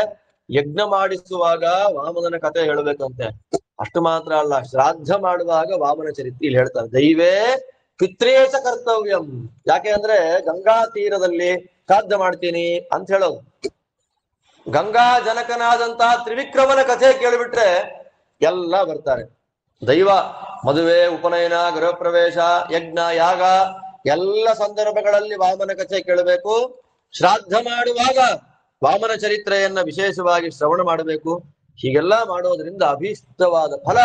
ಯಜ್ಞ ಮಾಡಿಸುವಾಗ ವಾಮನನ ಕಥೆ ಹೇಳಬೇಕಂತೆ. ಅಷ್ಟು ಮಾತ್ರ ಅಲ್ಲ, ಶ್ರಾದ್ದ ಮಾಡುವಾಗ ವಾಮನ ಚರಿತ್ರೆ ಇಲ್ಲಿ ಹೇಳ್ತಾರೆ. ದೈವೇ ಪಿತ್ರೇಚ ಕರ್ತವ್ಯಂ. ಯಾಕೆ ಅಂದ್ರೆ ಗಂಗಾ ತೀರದಲ್ಲಿ ಶ್ರಾದ್ದ ಮಾಡ್ತೀನಿ ಅಂತ ಹೇಳೋದು. ಗಂಗಾ ಜನಕನಾದಂತಹ ತ್ರಿವಿಕ್ರಮನ ಕಥೆ ಕೇಳಿಬಿಟ್ರೆ ಎಲ್ಲ ಬರ್ತಾರೆ. ದೈವ ಮದುವೆ, ಉಪನಯನ, ಗೃಹ ಪ್ರವೇಶ, ಯಜ್ಞ, ಯಾಗ ಎಲ್ಲ ಸಂದರ್ಭಗಳಲ್ಲಿ ವಾಮನ ಕಥೆ ಕೇಳಬೇಕು. ಶ್ರಾದ್ದ ಮಾಡುವಾಗ ವಾಮನ ಚರಿತ್ರೆಯನ್ನ ವಿಶೇಷವಾಗಿ ಶ್ರವಣ ಮಾಡಬೇಕು. ಹೀಗೆಲ್ಲ ಮಾಡೋದ್ರಿಂದ ಅಭೀಷ್ಟವಾದ ಫಲ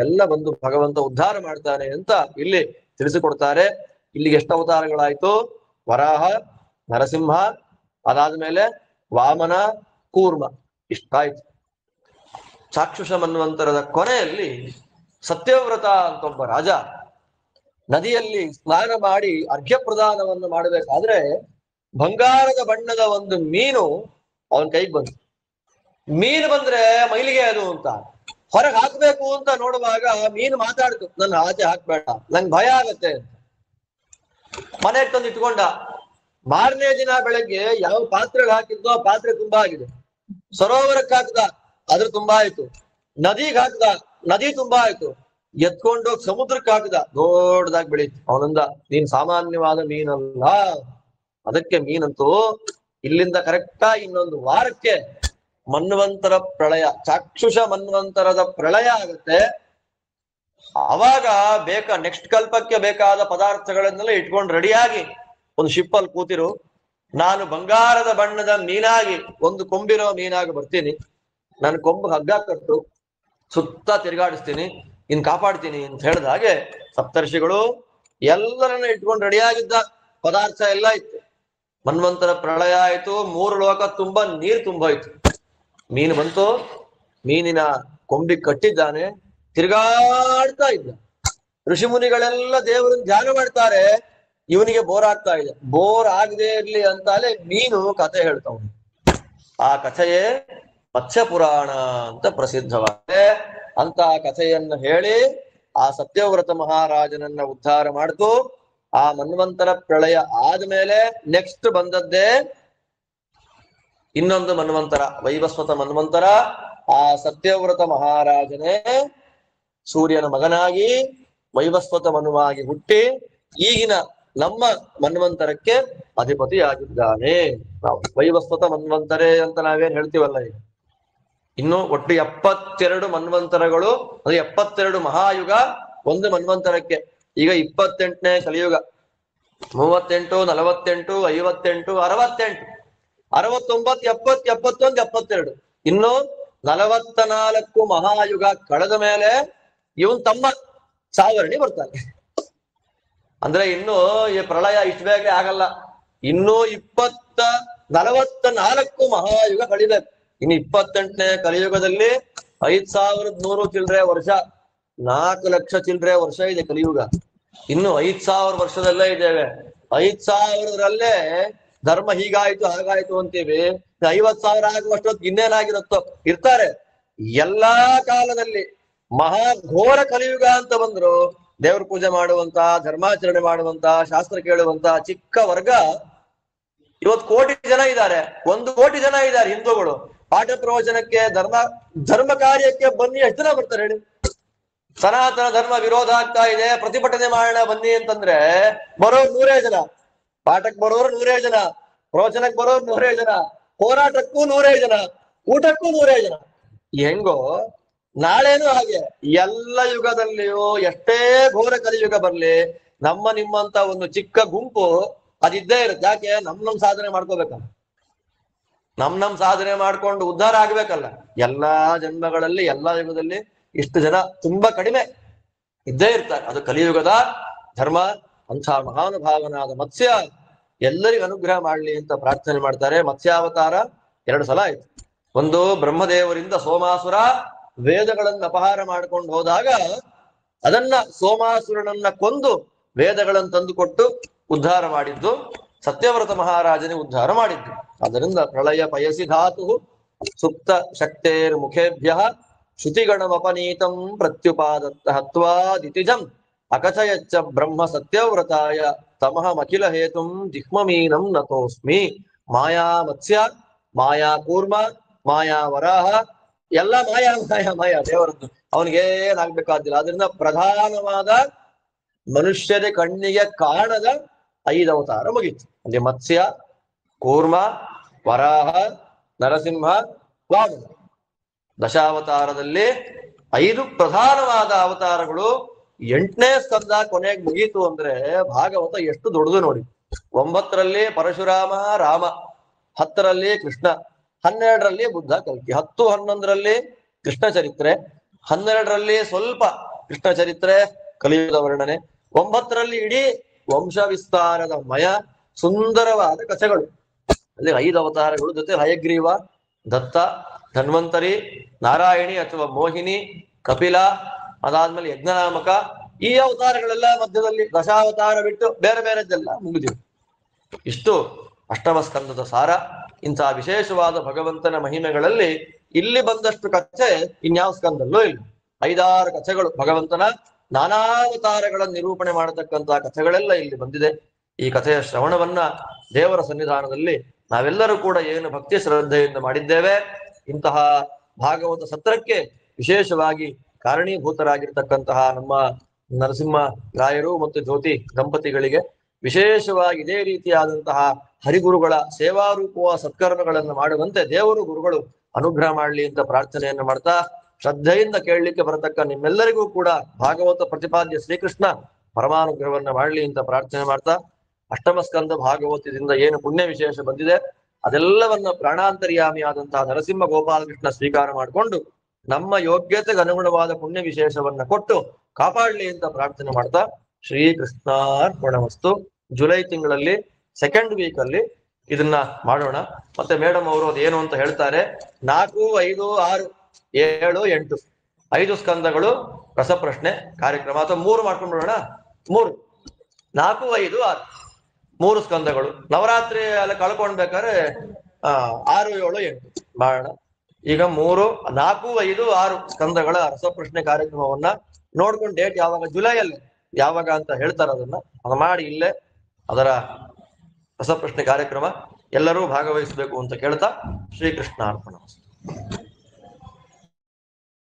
ಎಲ್ಲ ಬಂದು ಭಗವಂತ ಉದ್ಧಾರ ಮಾಡ್ತಾನೆ ಅಂತ ಇಲ್ಲಿ ತಿಳಿಸಿಕೊಡ್ತಾರೆ. ಇಲ್ಲಿಗೆ ಎಷ್ಟು ಅವತಾರಗಳಾಯ್ತು? ವರಾಹ, ನರಸಿಂಹ, ಅದಾದ್ಮೇಲೆ ವಾಮನ, ಕೂರ್ಮ, ಇಷ್ಟಾಯ್ತು. ಚಾಕ್ಷುಷ ಮನ್ವಂತರದ ಕೊನೆಯಲ್ಲಿ ಸತ್ಯವ್ರತ ಅಂತ ಒಬ್ಬ ರಾಜ ನದಿಯಲ್ಲಿ ಸ್ನಾನ ಮಾಡಿ ಅರ್ಘ್ಯ ಪ್ರದಾನವನ್ನು ಮಾಡಬೇಕಾದ್ರೆ ಬಂಗಾರದ ಬಣ್ಣದ ಒಂದು ಮೀನು ಅವನ ಕೈಗೆ ಬಂತು. ಮೀನು ಬಂದ್ರೆ ಮೈಲಿಗೆ ಅದು ಅಂತ ಹೊರಗೆ ಹಾಕ್ಬೇಕು ಅಂತ ನೋಡುವಾಗ ಮೀನು ಮಾತಾಡ್ತು, ನನ್ನ ಆಚೆ ಹಾಕ್ಬೇಡ, ನಂಗೆ ಭಯ ಆಗತ್ತೆ. ಮನೆಗೆ ತಂದು ಇಟ್ಕೊಂಡ. ಮಾರನೇ ದಿನ ಬೆಳಗ್ಗೆ ಯಾವ ಪಾತ್ರೆಗೆ ಹಾಕಿದ್ನೋ ಆ ಪಾತ್ರೆ ತುಂಬಾ ಆಗಿದೆ. ಸರೋವರಕ್ಕೆ ಹಾಕ್ದ, ಅದ್ರ ತುಂಬಾ ಆಯ್ತು. ನದಿಗೆ ಹಾಕ್ದ, ನದಿ ತುಂಬಾ ಆಯ್ತು. ಎತ್ಕೊಂಡೋಗಿ ಸಮುದ್ರಕ್ಕೆ ಹಾಕಿದ, ದೊಡ್ಡದಾಗಿ ಬೆಳೀತು. ಅವನಿಂದ ನೀನ್ ಸಾಮಾನ್ಯವಾದ ಮೀನಲ್ಲ. ಅದಕ್ಕೆ ಮೀನಂತೂ ಇಲ್ಲಿಂದ ಕರೆಕ್ಟಾ ಇನ್ನೊಂದು ವಾರಕ್ಕೆ ಮನ್ವಂತರ ಪ್ರಳಯ, ಚಾಕ್ಷುಷ ಮನ್ವಂತರದ ಪ್ರಳಯ ಆಗುತ್ತೆ. ಅವಾಗ ನೆಕ್ಸ್ಟ್ ಕಲ್ಪಕ್ಕೆ ಬೇಕಾದ ಪದಾರ್ಥಗಳನ್ನೆಲ್ಲ ಇಟ್ಕೊಂಡು ರೆಡಿಯಾಗಿ ಒಂದು ಶಿಪ್ಪಲ್ಲಿ ಕೂತಿರು. ನಾನು ಬಂಗಾರದ ಬಣ್ಣದ ಮೀನಾಗಿ, ಒಂದು ಕೊಂಬಿರೋ ಮೀನಾಗಿ ಬರ್ತೀನಿ. ನನ್ನ ಕೊಂಬು ಹಗ್ಗ ಕಟ್ಟು ಸುತ್ತ ತಿರುಗಾಡಿಸ್ತೀನಿ, ಇನ್ ಕಾಪಾಡ್ತೀನಿ ಅಂತ ಹೇಳಿದ ಹಾಗೆ ಸಪ್ತರ್ಷಿಗಳು ಎಲ್ಲರನ್ನ ಇಟ್ಕೊಂಡು ರೆಡಿಯಾಗಿದ್ದ. ಪದಾರ್ಥ ಎಲ್ಲ ಇತ್ತು. ಮನ್ವಂತರ ಪ್ರಳಯ ಆಯ್ತು. 3 ಲೋಕ ತುಂಬಾ ನೀರು ತುಂಬೋಯ್ತು. ಮೀನು ಬಂತು, ಮೀನಿನ ಕೊಂಬಿಗೆ ಕಟ್ಟಿದ್ದಾನೆ, ತಿರುಗಾಡ್ತಾ ಇದ್ದ. ಋಷಿ ಮುನಿಗಳೆಲ್ಲ ದೇವರನ್ನ ಧ್ಯಾನ ಮಾಡ್ತಾರೆ. ಇವನಿಗೆ ಬೋರ್ ಆಗ್ತಾ ಇದೆ. ಬೋರ್ ಆಗದೆ ಇರ್ಲಿ ಅಂತಾಲೆ ಮೀನು ಕಥೆ ಹೇಳ್ತಾವ. ಆ ಕಥೆಯೇ ಮತ್ಸ್ಯ ಪುರಾಣ ಅಂತ ಪ್ರಸಿದ್ಧವಾಗಿದೆ. ಅಂತ ಕಥೆಯನ್ನು ಹೇಳಿ ಆ ಸತ್ಯವ್ರತ ಮಹಾರಾಜನನ್ನ ಉದ್ಧಾರ ಮಾಡ್ತು. ಆ ಮನ್ವಂತರ ಪ್ರಳಯ ಆದ್ಮೇಲೆ ನೆಕ್ಸ್ಟ್ ಬಂದದ್ದೇ ಇನ್ನೊಂದು ಮನ್ವಂತರ, ವೈವಸ್ವತ ಮನ್ವಂತರ. ಆ ಸತ್ಯವ್ರತ ಮಹಾರಾಜನೇ ಸೂರ್ಯನ ಮಗನಾಗಿ ವೈವಸ್ವತ ಮನುವಾಗಿ ಹುಟ್ಟಿ ಈಗಿನ ನಮ್ಮ ಮನ್ವಂತರಕ್ಕೆ ಅಧಿಪತಿಯಾಗಿದ್ದಾನೆ. ನಾವು ವೈವಸ್ವತ ಮನ್ವಂತರೆ ಅಂತ ನಾವೇನ್ ಹೇಳ್ತೀವಲ್ಲ, ಈಗ ಇನ್ನು ಒಟ್ಟು 72 ಮನ್ವಂತರಗಳು, ಅದು 72 ಮಹಾಯುಗ ಒಂದು ಮನ್ವಂತರಕ್ಕೆ. ಈಗ 28ನೇ ಕಲಿಯುಗ. 38, 48, 58, 68, 69, 70, 71, 72. ಇನ್ನು 44 ಮಹಾಯುಗ ಕಳೆದ ಮೇಲೆ ಇವನ್ ತಮ್ಮ ಸಾವರ್ಣಿ ಬರ್ತಾನೆ. ಅಂದ್ರೆ ಇನ್ನು ಈ ಪ್ರಳಯ ಇಷ್ಟು ಬೇಗ ಆಗಲ್ಲ. ಇನ್ನೂ 44 ಮಹಾಯುಗ ಕಳಿಬೇಕು. ಇನ್ನು 28ನೇ ಕಲಿಯುಗದಲ್ಲಿ 5100 ಚಿಲ್ಡ್ರೆ ವರ್ಷ, 4 ಲಕ್ಷ ಚಿಲ್ಡ್ರೆ ವರ್ಷ ಇದೆ ಕಲಿಯುಗ. ಇನ್ನು 5000 ವರ್ಷದಲ್ಲೇ ಇದ್ದೇವೆ. 5000ರಲ್ಲೇ ಧರ್ಮ ಹೀಗಾಯ್ತು ಹಾಗಾಯ್ತು ಅಂತೀವಿ. 50,000 ಆಗುವಷ್ಟೊತ್ತು ಇನ್ನೇನಾಗಿರುತ್ತೋ ಇರ್ತಾರೆ. ಎಲ್ಲಾ ಕಾಲದಲ್ಲಿ ಮಹಾಘೋರ ಕಲಿಯುಗ ಅಂತ ಬಂದ್ರು ದೇವ್ರ ಪೂಜೆ ಮಾಡುವಂತ, ಧರ್ಮಾಚರಣೆ ಮಾಡುವಂತ, ಶಾಸ್ತ್ರ ಕೇಳುವಂತ ಚಿಕ್ಕ ವರ್ಗ ಇವತ್ತು ಕೋಟಿ ಜನ ಇದ್ದಾರೆ. 1 ಕೋಟಿ ಜನ ಇದ್ದಾರೆ ಹಿಂದೂಗಳು. ಪಾಠ ಪ್ರವಚನಕ್ಕೆ, ಧರ್ಮ ಕಾರ್ಯಕ್ಕೆ ಬನ್ನಿ ಎಷ್ಟು ಜನ ಬರ್ತಾರೆ ಹೇಳಿ? ಸನಾತನ ಧರ್ಮ ವಿರೋಧ ಆಗ್ತಾ ಇದೆ, ಪ್ರತಿಭಟನೆ ಮಾಡೋಣ ಬನ್ನಿ ಅಂತಂದ್ರೆ ಬರೋರು 100 ಜನ, ಪಾಠಕ್ಕೆ ಬರೋರು 100 ಜನ, ಪ್ರವಚನಕ್ಕೆ ಬರೋರು 100 ಜನ, ಹೋರಾಟಕ್ಕೂ 100 ಜನ, ಊಟಕ್ಕೂ 100 ಜನ. ಹೆಂಗೋ ನಾಳೆನೂ ಹಾಗೆ. ಎಲ್ಲ ಯುಗದಲ್ಲಿಯೂ ಎಷ್ಟೇ ಘೋರ ಕಲಿಯುಗ ಬರ್ಲಿ ನಮ್ಮ ನಿಮ್ಮಂತ ಒಂದು ಚಿಕ್ಕ ಗುಂಪು ಅದಿದ್ದೇ ಇರುತ್ತೆ. ಯಾಕೆ? ನಮ್ ಸಾಧನೆ ಮಾಡ್ಕೋಬೇಕಲ್ಲ, ನಮ್ ಸಾಧನೆ ಮಾಡ್ಕೊಂಡು ಉದ್ಧಾರ ಆಗ್ಬೇಕಲ್ಲ. ಎಲ್ಲಾ ಜನ್ಮಗಳಲ್ಲಿ, ಎಲ್ಲಾ ಯುಗದಲ್ಲಿ ಇಷ್ಟು ಜನ ತುಂಬಾ ಕಡಿಮೆ ಇದ್ದೇ ಇರ್ತಾರೆ. ಅದು ಕಲಿಯುಗದ ಧರ್ಮ. ಅಂಥ ಮಹಾನುಭಾವನಾದ ಮತ್ಸ್ಯ ಎಲ್ಲರಿಗೂ ಅನುಗ್ರಹ ಮಾಡ್ಲಿ ಅಂತ ಪ್ರಾರ್ಥನೆ ಮಾಡ್ತಾರೆ. ಮತ್ಸ್ಯಾವತಾರ 2 ಸಲ ಆಯ್ತು. ಒಂದು ಬ್ರಹ್ಮದೇವರಿಂದ ಸೋಮಾಸುರ ವೇದಗಳನ್ನು ಅಪಹಾರ ಮಾಡ್ಕೊಂಡು ಹೋದಾಗ ಅದನ್ನ ಸೋಮಾಸುರನನ್ನ ಕೊಂದು ವೇದಗಳನ್ನು ತಂದುಕೊಟ್ಟು ಉದ್ಧಾರ ಮಾಡಿದ್ದು ಸತ್ಯವ್ರತ ಮಹಾರಾಜನೇ ಉದ್ಧಾರ ಮಾಡಿದ್ದು. ಅದರಿಂದ ಪ್ರಳಯ ಪಯಸಿ ಧಾತು ಸುಪ್ತ ಶಕ್ತೇರ್ ಮುಖೇಭ್ಯ ಶ್ರುತಿಗಣಮಪನೀತಂ ಪ್ರತ್ಯುಪಾದತ್ತ ಹತ್ವಾ ದಿತಿಜಂ ಅಕಥಯಚ್ಚ ಬ್ರಹ್ಮ ಸತ್ಯವ್ರತಾಯ ತಮಃ ಮಖಿಲ ಹೇತುಂ ಜಿಹ್ಮಮೀನಂ ನತೋಸ್ಮಿ. ಮಾಯಾ ಮತ್ಸ್ಯ, ಮಾಯಾ ಕೂರ್ಮ, ಮಾಯಾ ವರಾಹ ಎಲ್ಲ ಮಾಯಾ ಮಾಯಾ ಮಾಯಾ ದೇವರದ್ದು. ಅವನಿಗೇನಾಗ್ಬೇಕಾದಿಲ್ಲ. ಅದರಿಂದ ಪ್ರಧಾನವಾದ ಮನುಷ್ಯರ ಕಣ್ಣಿಗೆ ಕಾಣದ 5 ಅವತಾರ ಮುಗೀತು. ಅಲ್ಲಿ ಮತ್ಸ್ಯ, ಕೂರ್ಮ, ವರಾಹ, ನರಸಿಂಹ, ವಾಮನ. ದಶಾವತಾರದಲ್ಲಿ 5 ಪ್ರಧಾನವಾದ ಅವತಾರಗಳು. 8ನೇ ಸ್ಕಂದ ಕೊನೆಗೆ ಮುಗೀತು ಅಂದ್ರೆ ಭಾಗವತ ಎಷ್ಟು ದೊಡ್ಡದು ನೋಡಿ. 9ರಲ್ಲಿ ಪರಶುರಾಮ ರಾಮ, 10ರಲ್ಲಿ ಕೃಷ್ಣ, 12ರಲ್ಲಿ ಬುದ್ಧ ಕಲ್ಕಿ, 10, 11ರಲ್ಲಿ ಕೃಷ್ಣ ಚರಿತ್ರೆ, 12ರಲ್ಲಿ ಸ್ವಲ್ಪ ಕೃಷ್ಣ ಚರಿತ್ರೆ ಕಲಿಯುಗದ ವರ್ಣನೆ, 9ರಲ್ಲಿ ಇಡೀ ವಂಶ ವಿಸ್ತಾರದ ಮಯ ಸುಂದರವಾದ ಕಥೆಗಳು. ಅಲ್ಲಿ 5 ಅವತಾರಗಳು ಜೊತೆ ಹಯಗ್ರೀವ, ದತ್ತ, ಧನ್ವಂತರಿ, ನಾರಾಯಣಿ ಅಥವಾ ಮೋಹಿನಿ, ಕಪಿಲ, ಅದಾದ್ಮೇಲೆ ಯಜ್ಞನಾಮಕ, ಈ ಅವತಾರಗಳೆಲ್ಲ ಮಧ್ಯದಲ್ಲಿ ದಶಾವತಾರ ಬಿಟ್ಟು ಬೇರೆ ಬೇರೆದ್ದೆಲ್ಲ ಮುಗಿದಿವೆ. ಇಷ್ಟು ಅಷ್ಟಮ ಸ್ಕಂದದ ಸಾರ. ಇಂತಹ ವಿಶೇಷವಾದ ಭಗವಂತನ ಮಹಿಮೆಗಳಲ್ಲಿ ಇಲ್ಲಿ ಬಂದಷ್ಟು ಕಥೆ ಇನ್ಯಾವ ಸ್ಕಂದಲ್ಲೂ ಇಲ್ಲ. 5-6 ಕಥೆಗಳು ಭಗವಂತನ ನಾನಾವತಾರಗಳ ನಿರೂಪಣೆ ಮಾಡತಕ್ಕಂತಹ ಕಥೆಗಳೆಲ್ಲ ಇಲ್ಲಿ ಬಂದಿದೆ. ಈ ಕಥೆಯ ಶ್ರವಣವನ್ನ ದೇವರ ಸನ್ನಿಧಾನದಲ್ಲಿ ನಾವೆಲ್ಲರೂ ಕೂಡ ಏನು ಭಕ್ತಿ ಶ್ರದ್ಧೆಯಿಂದ ಮಾಡಿದ್ದೇವೆ, ಇಂತಹ ಭಾಗವತ ಸತ್ರಕ್ಕೆ ವಿಶೇಷವಾಗಿ ಕಾರಣೀಭೂತರಾಗಿರ್ತಕ್ಕಂತಹ ನಮ್ಮ ನರಸಿಂಹ ರಾಯರು ಮತ್ತು ಜ್ಯೋತಿ ದಂಪತಿಗಳಿಗೆ ವಿಶೇಷವಾಗಿ ಇದೇ ರೀತಿಯಾದಂತಹ ಹರಿಗುರುಗಳ ಸೇವಾರೂಪವ ಸತ್ಕರ್ಮಗಳನ್ನು ಮಾಡುವಂತೆ ದೇವರು ಗುರುಗಳು ಅನುಗ್ರಹ ಮಾಡಲಿ ಅಂತ ಪ್ರಾರ್ಥನೆಯನ್ನು ಮಾಡ್ತಾ, ಶ್ರದ್ಧೆಯಿಂದ ಕೇಳಲಿಕ್ಕೆ ಬರತಕ್ಕ ನಿಮ್ಮೆಲ್ಲರಿಗೂ ಕೂಡ ಭಾಗವತ ಪ್ರತಿಪಾದ್ಯ ಶ್ರೀಕೃಷ್ಣ ಪರಮಾನುಗ್ರಹವನ್ನ ಮಾಡಲಿ ಅಂತ ಪ್ರಾರ್ಥನೆ ಮಾಡ್ತಾ, ಅಷ್ಟಮ ಸ್ಕಂದ ಭಾಗವತದಿಂದ ಏನು ಪುಣ್ಯ ವಿಶೇಷ ಬಂದಿದೆ ಅದೆಲ್ಲವನ್ನ ಪ್ರಾಣಾಂತರ್ಯಾಮಿಯಾದಂತಹ ನರಸಿಂಹ ಗೋಪಾಲಕೃಷ್ಣ ಸ್ವೀಕಾರ ಮಾಡಿಕೊಂಡು ನಮ್ಮ ಯೋಗ್ಯತೆಗೆ ಅನುಗುಣವಾದ ಪುಣ್ಯ ವಿಶೇಷವನ್ನ ಕೊಟ್ಟು ಕಾಪಾಡಲಿ ಅಂತ ಪ್ರಾರ್ಥನೆ ಮಾಡ್ತಾ, ಶ್ರೀಕೃಷ್ಣಾರ್ಪಣಮಸ್ತು. ಜುಲೈ ತಿಂಗಳಲ್ಲಿ 2nd ವೀಕ್ ಅಲ್ಲಿ ಇದನ್ನ ಮಾಡೋಣ. ಮತ್ತೆ ಮೇಡಮ್ ಅವರು ಅದೇನು ಅಂತ ಹೇಳ್ತಾರೆ. 4, 5, 6, 7, 8 5 ಸ್ಕಂದಗಳು ರಸಪ್ರಶ್ನೆ ಕಾರ್ಯಕ್ರಮ, ಅಥವಾ 3 ಮಾಡ್ಕೊಂಡ್ಬಿಡೋಣ. 3, 4, 5, 6 3 ಸ್ಕಂದಗಳು. ನವರಾತ್ರಿ ಎಲ್ಲ ಕಳ್ಕೊಂಡ್ಬೇಕಾದ್ರೆ 6, 7, 8 ಮಾಡೋಣ. ಈಗ 3, 4, 5, 6 ಸ್ಕಂದಗಳ ರಸಪ್ರಶ್ನೆ ಕಾರ್ಯಕ್ರಮವನ್ನ ನೋಡ್ಕೊಂಡು ಡೇಟ್ ಯಾವಾಗ, ಜುಲೈಯಲ್ಲಿ ಯಾವಾಗ ಅಂತ ಹೇಳ್ತಾರೆ, ಅದನ್ನ ಮಾಡಿ ಇಲ್ಲೇ ಅದರ ರಸಪ್ರಶ್ನೆ ಕಾರ್ಯಕ್ರಮ ಎಲ್ಲರೂ ಭಾಗವಹಿಸಬೇಕು ಅಂತ ಕೇಳ್ತಾ ಶ್ರೀಕೃಷ್ಣ ಅರ್ಪಣ.